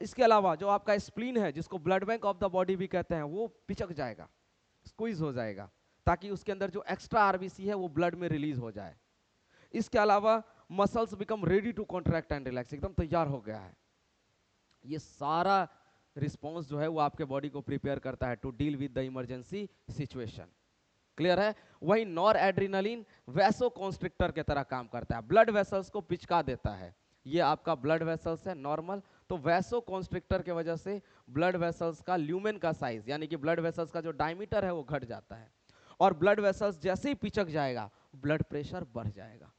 इसके अलावा जो आपका स्प्लीन है जिसको blood bank of the body भी कहते हैं, वो पिचक जाएगा, स्क्वीज हो जाएगा ताकि उसके अंदर जो एक्स्ट्रा आरबीसी है वो ब्लड में रिलीज हो जाए। इसके अलावा muscles become ready to contract and relax, एकदम तैयार हो गया है। ये सारा रिस्पॉन्स जो है वो आपके बॉडी को प्रिपेयर करता है to deal with the emergency situation. Clear है? वही नॉर एड्रीनलिन वैसो कॉन्स्ट्रिक्टर के तरह काम करता है, ब्लड वेसल्स को पिचका देता है। ये आपका ब्लड वेसल्स है नॉर्मल, तो वैसो कॉन्स्ट्रिक्टर के वजह से ब्लड वेसल्स का ल्यूमेन का साइज यानी कि ब्लड वेसल्स का जो डायमीटर है वो घट जाता है, और ब्लड वेसल्स जैसे ही पिचक जाएगा ब्लड प्रेशर बढ़ जाएगा।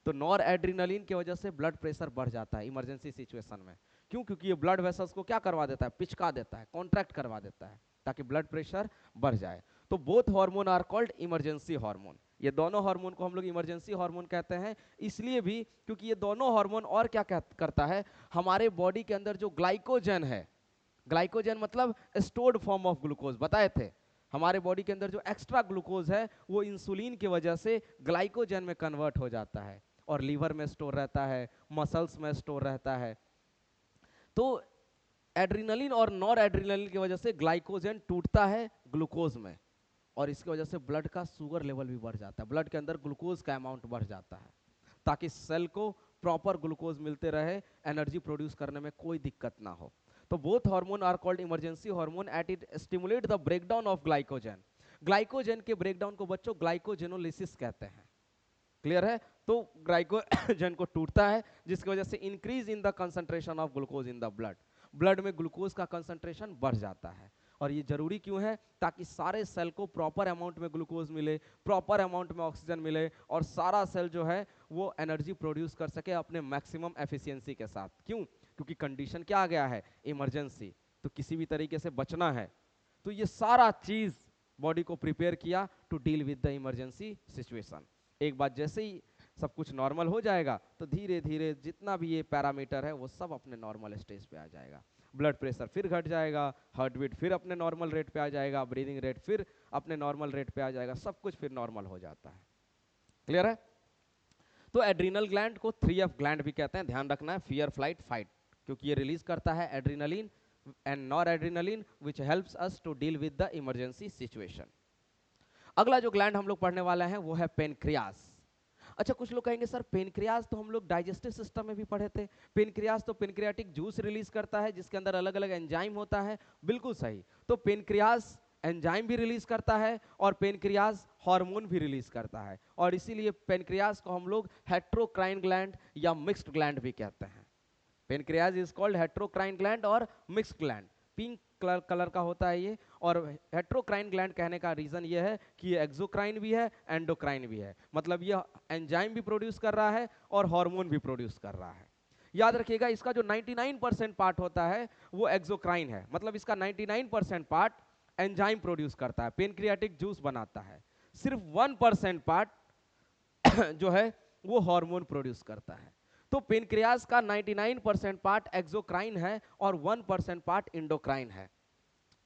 तो नॉर एड्रीनलिन की वजह से ब्लड प्रेशर बढ़ जाता है इमरजेंसी सिचुएशन में। क्यों? क्योंकि ये ब्लड वेसल्स को क्या करवा देता है? पिचका देता है, कॉन्ट्रैक्ट करवा देता है ताकि ब्लड प्रेशर बढ़ जाए। तो both hormone are called emergency hormone. ये दोनों हार्मोन को हम लोग इमरजेंसी हार्मोन कहते हैं, इसलिए भी क्योंकि ये दोनों हार्मोन और क्या करता है, हमारे बॉडी के अंदर जो ग्लाइकोजन है, ग्लाइकोजन मतलब स्टोर्ड फॉर्म ऑफ ग्लूकोज, बताए थे हमारे बॉडी के अंदर जो एक्स्ट्रा ग्लूकोज है वो इंसुलिन की वजह से ग्लाइकोजन में कन्वर्ट हो जाता है और लीवर में स्टोर रहता है, मसल्स में स्टोर रहता है। तो एड्रीनलिन और नॉर एड्रीनलिन की वजह से ग्लाइकोजन टूटता है ग्लूकोज में, और इसकी वजह से ब्लड का शुगर लेवल भी बढ़ जाता है, ब्लड के अंदर ग्लूकोज का अमाउंट बढ़ जाता है ताकि सेल को प्रॉपर ग्लूकोज मिलते रहे, एनर्जी प्रोड्यूस करने में कोई दिक्कत ना हो। तो both hormone are called emergency hormone at it stimulate the breakdown of glycogen. Glycogen के ब्रेकडाउन को बच्चों ग्लाइकोजेनोलिसिस कहते हैं। क्लियर है? तो ग्लाइकोजन को टूटता है जिसकी वजह से increase in the concentration of glucose in the blood, blood में ग्लूकोज का कंसंट्रेशन बढ़ जाता है। और ये जरूरी क्यों है? ताकि सारे सेल को प्रॉपर अमाउंट में ग्लूकोज मिले, प्रॉपर अमाउंट में ऑक्सीजन मिले, और सारा सेल जो है वो एनर्जी प्रोड्यूस कर सके अपने मैक्सिमम एफिशिएंसी के साथ। क्यों? क्योंकि कंडीशन क्या आ गया है? इमरजेंसी, तो किसी भी तरीके से बचना है। तो ये सारा चीज बॉडी को प्रिपेयर किया to deal with the emergency situation. एक बार जैसे ही सब कुछ नॉर्मल हो जाएगा तो धीरे धीरे जितना भी ये पैरामीटर है वो सब अपने नॉर्मल स्टेज पे आ जाएगा। ब्लड प्रेशर फिर घट जाएगा, हार्ट बीट फिर अपने नॉर्मल रेट पे आ जाएगा, ब्रीदिंग रेट फिर अपने नॉर्मल रेट पे आ जाएगा, सब कुछ फिर नॉर्मल हो जाता है। क्लियर है? तो एड्रीनल ग्लैंड को 3F ग्लैंड भी कहते हैं, ध्यान रखना है, फियर फ्लाइट फाइट, क्योंकि ये रिलीज करता है adrenaline and nor adrenaline which helps us to deal with the emergency situation. अगला जो ग्लैंड हम लोग पढ़ने वाले हैं वो है पेनक्रियास। अच्छा, कुछ लोग कहेंगे सर पेनक्रियास तो हम लोग डाइजेस्टिव सिस्टम में भी पढ़े थे, पेनक्रियास तो पेनक्रियाटिक जूस रिलीज करता है जिसके अंदर अलग अलग एंजाइम होता है। बिल्कुल सही, तो पेनक्रियास एंजाइम भी रिलीज करता है और पेनक्रियास हार्मोन भी रिलीज करता है, और इसीलिए पेनक्रियास को हम लोग हेट्रोक्राइन ग्लैंड या मिक्स्ड ग्लैंड भी कहते हैं। Pancreas is called heterocrine gland और मिक्स्ड ग्लैंड। पिंक कलर का होता है ये, और हेट्रोक्राइन ग्लैंड कहने का रीजन ये है कि ये एक्सोक्राइन भी है, एंडोक्राइन भी है, मतलब ये एंजाइम भी प्रोड्यूस कर रहा है और हार्मोन भी प्रोड्यूस कर रहा है। याद रखिएगा इसका जो 99% पार्ट होता है वो एक्सोक्राइन है, मतलब इसका 99% पार्ट एंजाइम प्रोड्यूस करता है, पेनक्रियाटिक जूस बनाता है। सिर्फ 1% पार्ट जो है वो हार्मोन प्रोड्यूस करता है। तो पेनक्रियास का 99% पार्ट एक्सोक्राइन है और 1% पार्ट इंडोक्राइन है,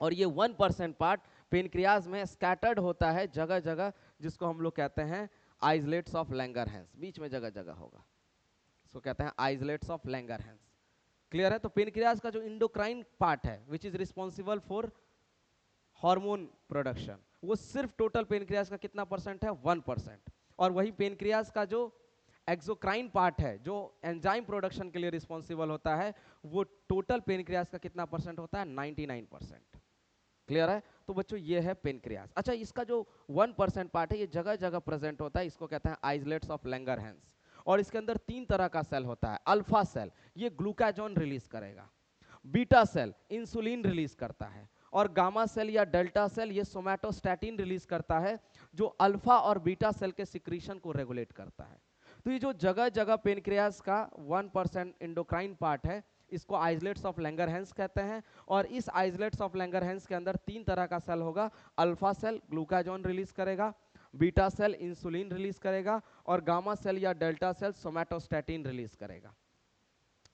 और ये 1% पार्ट पेनक्रियास में स्कैटर्ड होता है जगह जगह, जिसको हम लोग कहते हैं आइसलेट्स ऑफ लैंगरहैंस, बीच में जगह जगह होगा, इसको कहते हैं आइसलेट्स ऑफ लैंगरहैंस। क्लियर है? तो पेनक्रियास का जो इंडोक्राइन पार्ट है which is responsible for hormone production, वो सिर्फ टोटल पेनक्रियास का कितना परसेंट है? 1%। और वही पेनक्रियास का जो एक्सोक्राइन पार्ट है जो एंजाइम प्रोडक्शन के लिए रिस्पॉन्सिबल होता है, वो टोटल पेनक्रियास का कितना परसेंट होता है? 99%। क्लियर है? तो बच्चों ये है पेनक्रियास। अच्छा, इसका जो 1% पार्ट है ये जगह जगह प्रेजेंट होता है, इसको कहते हैं आइसलेट्स ऑफ लैंगरहैंस। और इसके अंदर 3 तरह का सेल होता है। अल्फा सेल ये ग्लूकाजोन रिलीज करेगा, बीटा सेल इंसुलिन रिलीज करता है, और गामा सेल या डेल्टा सेल ये सोमैटोस्टैटिन रिलीज करता है, जो अल्फा और बीटा सेल के सिक्रीशन को रेगुलेट करता है। तो ये जो जगह जगह पेनक्रियास का 1% एंडोक्राइन पार्ट है, इसको आइसोलेट्स ऑफ लैंगरहैंस कहते हैं। और इस आइसोलेट्स ऑफ लैंगरहैंस के अंदर 3 तरह का सेल होगा। अल्फा सेल ग्लूकाजोन रिलीज करेगा, बीटा सेल इंसुलिन रिलीज करेगा, और गामा सेल या डेल्टा सेल सोमैटोस्टैटिन रिलीज करेगा।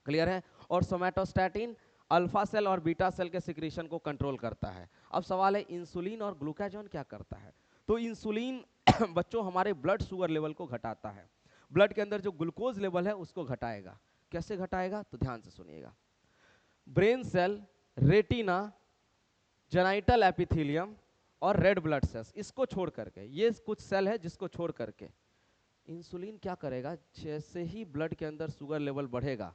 क्लियर है? और सोमैटोस्टैटिन अल्फा सेल और बीटा सेल के सिक्रीशन को कंट्रोल करता है। अब सवाल है इंसुलिन और ग्लूकाजोन क्या करता है? तो इंसुलिन बच्चों हमारे ब्लड शुगर लेवल को घटाता है, ब्लड के अंदर जो ग्लूकोज लेवल है उसको घटाएगा। कैसे घटाएगा? तो ध्यान से सुनिएगा। Brain cell, retina, genital epithelium और रेड ब्लड सेल्स, इसको छोड़ करके, ये कुछ सेल है जिसको छोड़ करके इंसुलिन क्या करेगा, जैसे ही ब्लड के अंदर शुगर लेवल बढ़ेगा,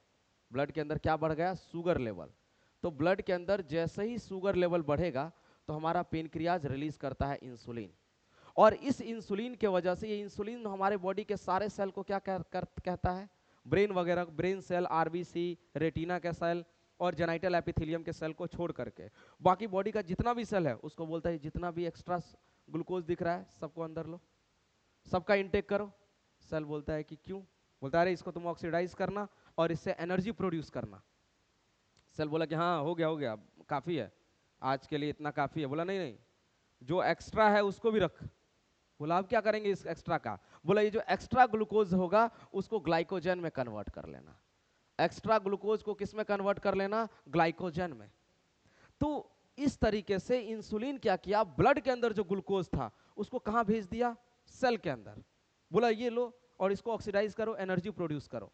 ब्लड के अंदर क्या बढ़ गया? Sugar level. तो ब्लड के अंदर जैसे ही शुगर लेवल बढ़ेगा तो हमारा पेनक्रियाज रिलीज करता है इंसुलिन, और इस इंसुलिन के वजह से, ये इंसुलिन हमारे बॉडी के सारे सेल को क्या कहता है? ब्रेन वगैरह, ब्रेन सेल, आरबीसी, रेटिना के सेल और जेनाइटल एपिथेलियम के सेल को छोड़ करके बाकी बॉडी का जितना भी सेल है उसको बोलता है जितना भी एक्स्ट्रा ग्लूकोज दिख रहा है सबको अंदर लो, सबका इंटेक करो। सेल बोलता है कि क्यों? बोलता है अरे इसको तुम ऑक्सीडाइज करना और इससे एनर्जी प्रोड्यूस करना। सेल बोला कि हाँ हो गया काफी है, आज के लिए इतना काफी है। बोला नहीं नहीं, जो एक्स्ट्रा है उसको भी रख। बोला आप क्या करेंगे इस एक्स्ट्रा का? बोला ये जो एक्स्ट्रा ग्लूकोज होगा उसको ग्लाइकोजन में कन्वर्ट कर लेना। एक्स्ट्रा ग्लूकोज को किस में कन्वर्ट कर लेना? ग्लाइकोजन में। तो इस तरीके से इंसुलिन क्या किया, ब्लड के अंदर जो ग्लूकोज था उसको कहां भेज दिया? सेल के अंदर। बोला ये लो और इसको ऑक्सीडाइज करो, एनर्जी प्रोड्यूस करो,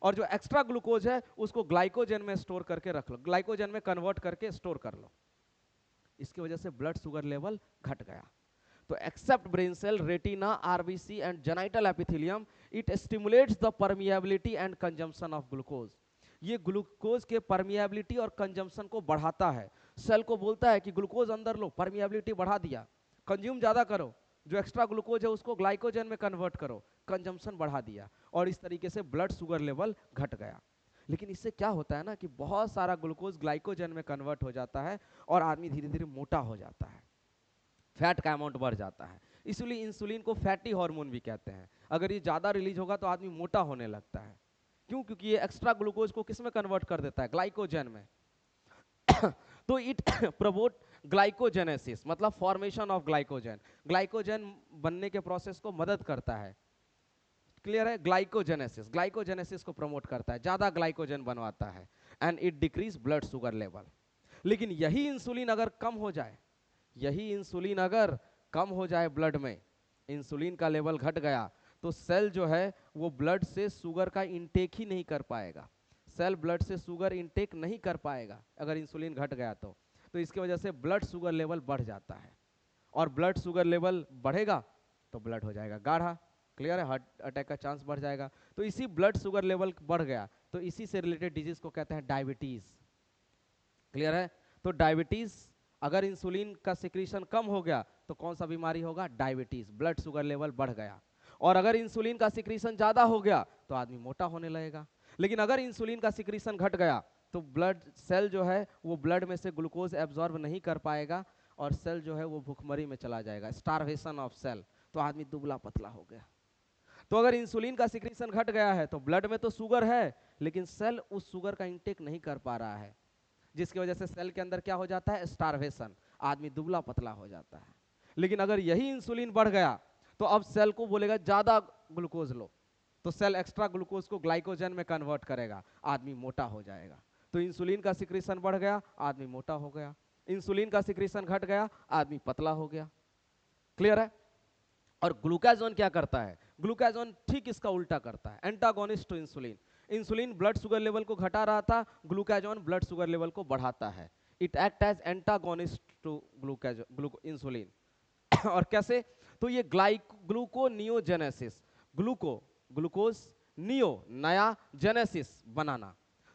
और जो एक्स्ट्रा ग्लूकोज है उसको ग्लाइकोजन में स्टोर करके रख लो, ग्लाइकोजन में कन्वर्ट करके स्टोर कर लो। इसकी वजह से ब्लड शुगर लेवल घट गया। तो except brain cell, retina, RBC and genital epithelium, it stimulates the permeability and consumption of glucose. ये ग्लूकोज के परमिएबिलिटी और कंजम्पशन को बढ़ाता है। सेल को बोलता है कि ग्लूकोज अंदर लो, परमिएबिलिटी बढ़ा दिया, कंज्यूम ज्यादा करो, जो एक्स्ट्रा ग्लूकोज है उसको ग्लाइकोजन में कन्वर्ट करो, कंजम्पशन बढ़ा दिया, और इस तरीके से ब्लड शुगर लेवल घट गया। लेकिन इससे क्या होता है ना कि बहुत सारा ग्लूकोज ग्लाइकोजन में कन्वर्ट हो जाता है और आदमी धीरे धीरे मोटा हो जाता है, फैट का अमाउंट बढ़ जाता है। इसलिए इंसुलिन को फैटी हार्मोन भी कहते हैं। अगर ये ज्यादा रिलीज होगा तो आदमी मोटा होने लगता है। क्यों? क्योंकि ये एक्स्ट्रा ग्लूकोज को किस में कन्वर्ट कर देता है? ग्लाइकोजन में। तो इट प्रोमोट ग्लाइकोजेनेसिस, मतलब फॉर्मेशन ऑफ ग्लाइकोजन, ग्लाइकोजन बनने के प्रोसेस को मदद करता है। क्लियर है? ग्लाइकोजेनेसिस, ग्लाइकोजेनेसिस को प्रमोट करता है, ज्यादा ग्लाइकोजन बनवाता है, and it decrease blood sugar level. लेकिन यही इंसुलिन अगर कम हो जाए, यही इंसुलिन अगर कम हो जाए, ब्लड में इंसुलिन का लेवल घट गया, तो सेल जो है वो ब्लड से शुगर का इंटेक ही नहीं कर पाएगा। सेल ब्लड से शुगर इंटेक नहीं कर पाएगा अगर इंसुलिन घट गया तो इसकी वजह से ब्लड शुगर लेवल बढ़ जाता है, और ब्लड शुगर लेवल बढ़ेगा तो ब्लड हो जाएगा गाढ़ा। क्लियर है? हार्ट अटैक का चांस बढ़ जाएगा। तो इसी ब्लड शुगर लेवल बढ़ गया तो इसी से रिलेटेड डिजीज को कहते हैं डायबिटीज। क्लियर है? तो डायबिटीज, अगर इंसुलिन का सिक्रीशन कम हो गया तो कौन सा बीमारी होगा? डायबिटीज, ब्लड शुगर लेवल बढ़ गया। और अगर इंसुलिन का सिक्रीशन ज्यादा हो गया तो आदमी मोटा होने लगेगा। लेकिन अगर इंसुलिन का सिक्रीशन घट गया तो ब्लड सेल जो है वो ब्लड में से ग्लूकोज एब्जॉर्ब नहीं कर पाएगा, और सेल जो है वो भूखमरी में चला जाएगा, स्टारवेशन ऑफ सेल, तो आदमी दुबला पतला हो गया। तो अगर इंसुलिन का सिक्रीशन घट गया है तो ब्लड में तो शुगर है लेकिन सेल उस शुगर का इंटेक नहीं कर पा रहा है, जिसकी वजह से सेल के अंदर क्या हो जाता है? स्टारवेशन, आदमी दुबला पतला हो जाता है। लेकिन अगर यही इंसुलिन बढ़ गया तो अब सेल को बोलेगा ज्यादा ग्लूकोज लो, तो सेल एक्स्ट्रा ग्लूकोज को ग्लाइकोजन में कन्वर्ट करेगा, आदमी मोटा हो जाएगा। तो इंसुलिन का सिक्रीशन बढ़ गया, आदमी मोटा हो गया। इंसुलिन का सिक्रीशन घट गया, आदमी पतला हो गया। क्लियर है? और ग्लूकाजोन क्या करता है? ग्लूकाजोन ठीक इसका उल्टा करता है, antagonist to insulin. Insulin blood sugar level को घटा रहा था, ग्लूकाजोन ब्लड शुगर लेवल को बढ़ाता है। It act as antagonist to insulin. और कैसे? तो ये ग्लूकोनियोजेनेसिस, ग्लूकोज नियो, नया, जेनेसिस, बनाना,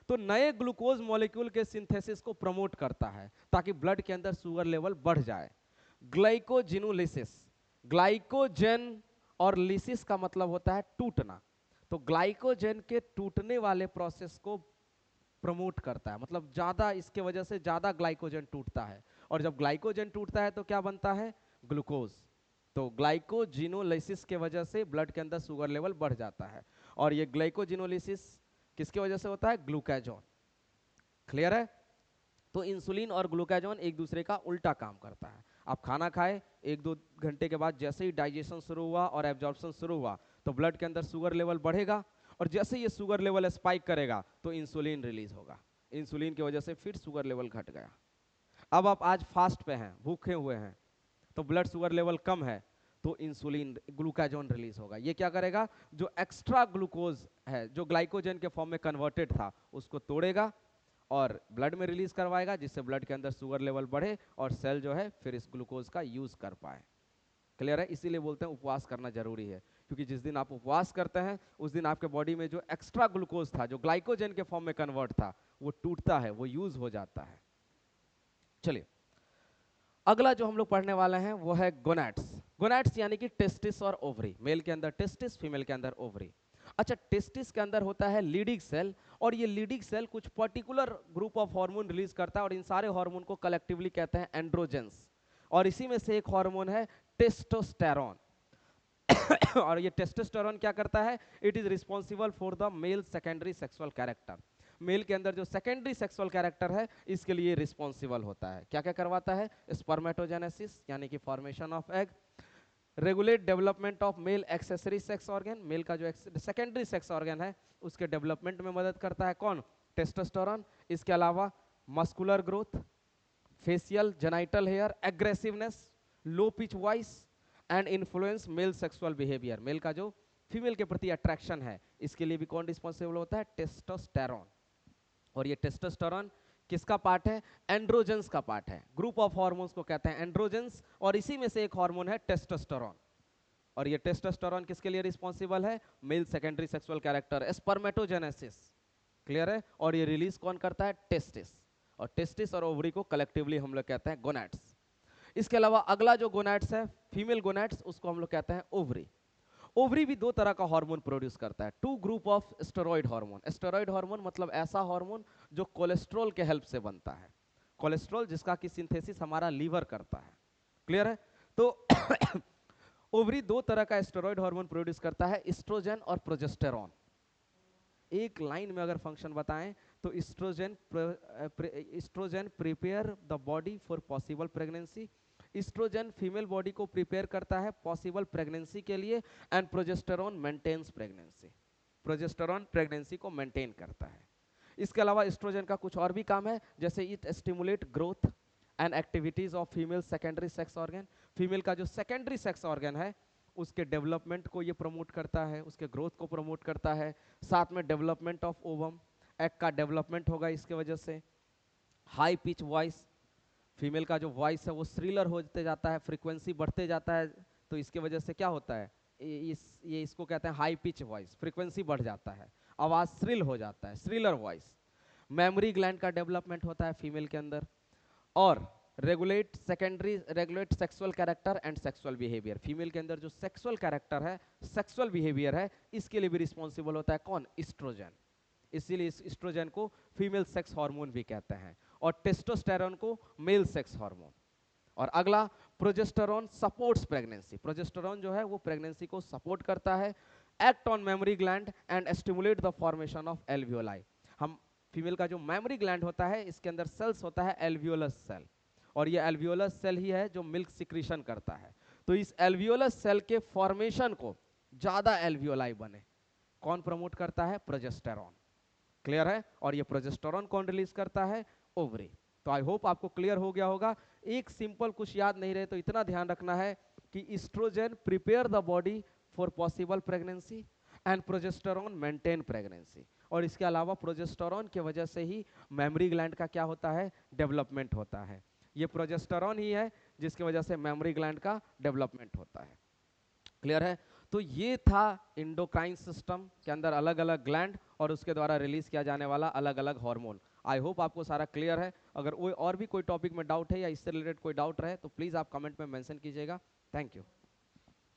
तो नए ग्लूकोज मॉलिक्यूल के सिंथेसिस को प्रमोट करता है ताकि ब्लड के अंदर शुगर लेवल बढ़ जाए। ग्लाइकोजिनोलिसिस, ग्लाइकोजन और लिसिस का मतलब होता है टूटना, तो ग्लाइकोजन के टूटने वाले प्रोसेस को प्रमोट करता है, मतलब ज्यादा, इसके वजह से ज्यादा ग्लाइकोजन टूटता है, और जब ग्लाइकोजन टूटता है तो क्या बनता है, ग्लूकोज। तो ग्लाइकोजिनोलिसिस के वजह से ब्लड के अंदर शुगर लेवल बढ़ जाता है, और ये ग्लाइकोजिनोलिसिस किसके वजह से होता है, ग्लूकाजोन। क्लियर है? तो इंसुलिन और ग्लूकाजोन एक दूसरे का उल्टा काम करता है। आप खाना खाए, 1-2 घंटे के बाद जैसे ही डाइजेशन शुरू हुआ और एब्जॉर्प्शन शुरू हुआ तो ब्लड के अंदर शुगर लेवल बढ़ेगा, और जैसे ये शुगर लेवल स्पाइक करेगा तो इंसुलिन रिलीज होगा, इंसुलिन की वजह से फिर शुगर लेवल घट गया। अब आप आज फास्ट पे हैं, भूखे हुए हैं, तो ब्लड शुगर लेवल कम है, तो इंसुलिन ग्लूकाजोन रिलीज होगा। ये क्या करेगा, जो एक्स्ट्रा ग्लूकोज है जो ग्लाइकोजन के फॉर्म में कन्वर्टेड था उसको तोड़ेगा और ब्लड में रिलीज करवाएगा, जिससे ब्लड के अंदर शुगर लेवल बढ़े और सेल जो है फिर इस ग्लूकोज का यूज कर पाए। क्लियर है? इसीलिए बोलते हैं उपवास करना जरूरी है, क्योंकि जिस दिन आप उपवास करते हैं उस दिन आपके बॉडी में जो एक्स्ट्रा ग्लूकोज था, जो ग्लाइकोजन के फॉर्म में कन्वर्ट था, वो टूटता है, वो यूज हो जाता है। चलिए, अगला जो हम लोग पढ़ने वाले हैं वो है गोनैड्स। गोनैड्स यानी कि टेस्टिस और ओवरी। मेल के अंदर टेस्टिस, फीमेल के अंदर ओवरी। अच्छा, टेस्टिस के अंदर होता है लीडिंग सेल, और ये लीडिंग सेल कुछ particular group of hormone release करता है, और इन सारे हार्मोन को कलेक्टिवली कहते हैं एंड्रोजेंस, और इसी में से एक हार्मोन है टेस्टोस्टेरोन। और ये टेस्टोस्टेरोन क्या करता है, it is responsible for the male secondary sexual character. Male के अंदर जो सेकेंडरी सेक्सुअल कैरेक्टर है इसके लिए रिस्पॉन्सिबल होता है। क्या क्या करवाता है, स्पर्मेटोजेनेसिस यानी कि formation of egg, regulate development of male accessory sex organ, male का जो सेकेंडरी सेक्स ऑर्गन है उसके डेवलपमेंट में मदद करता है कौन, टेस्टोस्टेरोन। इसके अलावा muscular growth, facial genital hair, aggressiveness, low pitch voice and influence male sexual behaviour. Male का जो फीमेल के प्रति अट्रैक्शन है इसके लिए भी कौन रिस्पॉन्सिबल होता है, टेस्टोस्टेरोन। और ये टेस्टोस्टेरोन किसका पार्ट है, एंड्रोजेंस का पार्ट है। ग्रुप ऑफ हार्मोन्स को कहते हैं एंड्रोजेंस, और इसी में से एक हार्मोन है टेस्टोस्टेरोन। और ये टेस्टोस्टेरोन किसके लिए रिस्पॉन्सिबल है, male secondary sexual character, spermatogenesis. Clear है? और ये रिलीज कौन करता है, टेस्टिस। और टेस्टिस और ओवरी को कलेक्टिवली हम लोग कहते हैं गोनैड्स। इसके अलावा अगला जो गोनैड्स है, फीमेल गोनैड्स, उसको हम लोग कहते हैं ओवरी। ओवरी भी दो तरह का हार्मोन प्रोड्यूस करता है, two group of steroid hormone. Steroid hormone मतलब ऐसा हार्मोन जो कोलेस्ट्रॉल के हेल्प से बनता है, कोलेस्ट्रॉल जिसका की सिंथेसिस हमारा लीवर करता है। क्लियर है? तो ओवरी दो तरह का स्टेरॉइड हार्मोन प्रोड्यूस करता है, एस्ट्रोजन और प्रोजेस्टेरॉन। एक लाइन में अगर फंक्शन बताएं तो estrogen prepare the body for possible pregnancy, estrogen female body को प्रिपेयर करता है पॉसिबल प्रेगनेंसी के लिए, and progesterone maintains pregnancy, progesterone pregnancy को मेंटेन करता है। इसके अलावा एस्ट्रोजन का कुछ और भी काम है, जैसे it stimulate growth and activities of female secondary sex organ. Female का जो सेकेंडरी सेक्स ऑर्गन है उसके डेवलपमेंट को ये प्रमोट करता है, उसके ग्रोथ को प्रमोट करता है, साथ में डेवलपमेंट ऑफ ओवम, एग का डेवलपमेंट होगा इसके वजह से। हाई पिच वॉइस, फीमेल का जो वॉइस है वो श्रीलर होते जाता है, फ्रीक्वेंसी बढ़ते जाता है, तो इसके वजह से क्या होता है, ये इसको कहते हैं हाई पिच वॉइस, फ्रीक्वेंसी बढ़ जाता है, आवाज श्रिल हो जाता है, श्रीलर वॉइस। मेमोरी ग्लैंड का डेवलपमेंट होता है फीमेल के अंदर, और regulate sexual character and sexual behaviour. Female के अंदर जो सेक्सुअल कैरेक्टर है, सेक्सुअल बिहेवियर है, इसके लिए भी रिस्पॉन्सिबल होता है कौन, एस्ट्रोजन। इसीलिए इस एस्ट्रोजन को फीमेल सेक्स हार्मोन भी कहते हैं, और टेस्टोस्टेरोन को मेल सेक्स हार्मोन। और अगला प्रोजेस्टेरोन सपोर्ट्स प्रेगनेंसी। प्रोजेस्टेरोन जो है वो प्रेगनेंसी को सपोर्ट करता है, act on memory gland and stimulate the formation of alveoli. हम फीमेल का जो मेमोरी ग्लैंड होता है इसके अंदर सेल्स होता है एल्वियोलस सेल, और ये एल्वियोलस सेल ही है जो मिल्क सिक्रीशन करता है। तो इस एल्वियोलस सेल के फॉर्मेशन को, ज्यादा एल्वियोलाई बने, कौन प्रमोट करता है, प्रोजेस्टेरोन। क्लियर है? और ये प्रोजेस्टेरोन कौन रिलीज करता है, ओवरी। तो आई होप आपको क्लियर हो गया होगा। एक सिंपल कुछ याद नहीं रहे तो इतना ध्यान रखना है कि estrogen prepare the body for possible pregnancy and progesterone maintain pregnancy. और इसके अलावा प्रोजेस्टेरोन की वजह से ही मेमोरी ग्लैंड का क्या होता है, डेवलपमेंट होता है। ये प्रोजेस्टेरोन ही है जिसकी वजह से मेमोरी ग्लैंड का डेवलपमेंट होता है। क्लियर है? तो ये था इंडोक्राइन सिस्टम के अंदर अलग अलग ग्लैंड और उसके द्वारा रिलीज किया जाने वाला अलग अलग हार्मोन। आई होप आपको सारा क्लियर है। अगर और भी कोई टॉपिक में डाउट है या इससे रिलेटेड कोई डाउट रहे तो प्लीज आप कमेंट में मेंशन कीजिएगा। Thank you.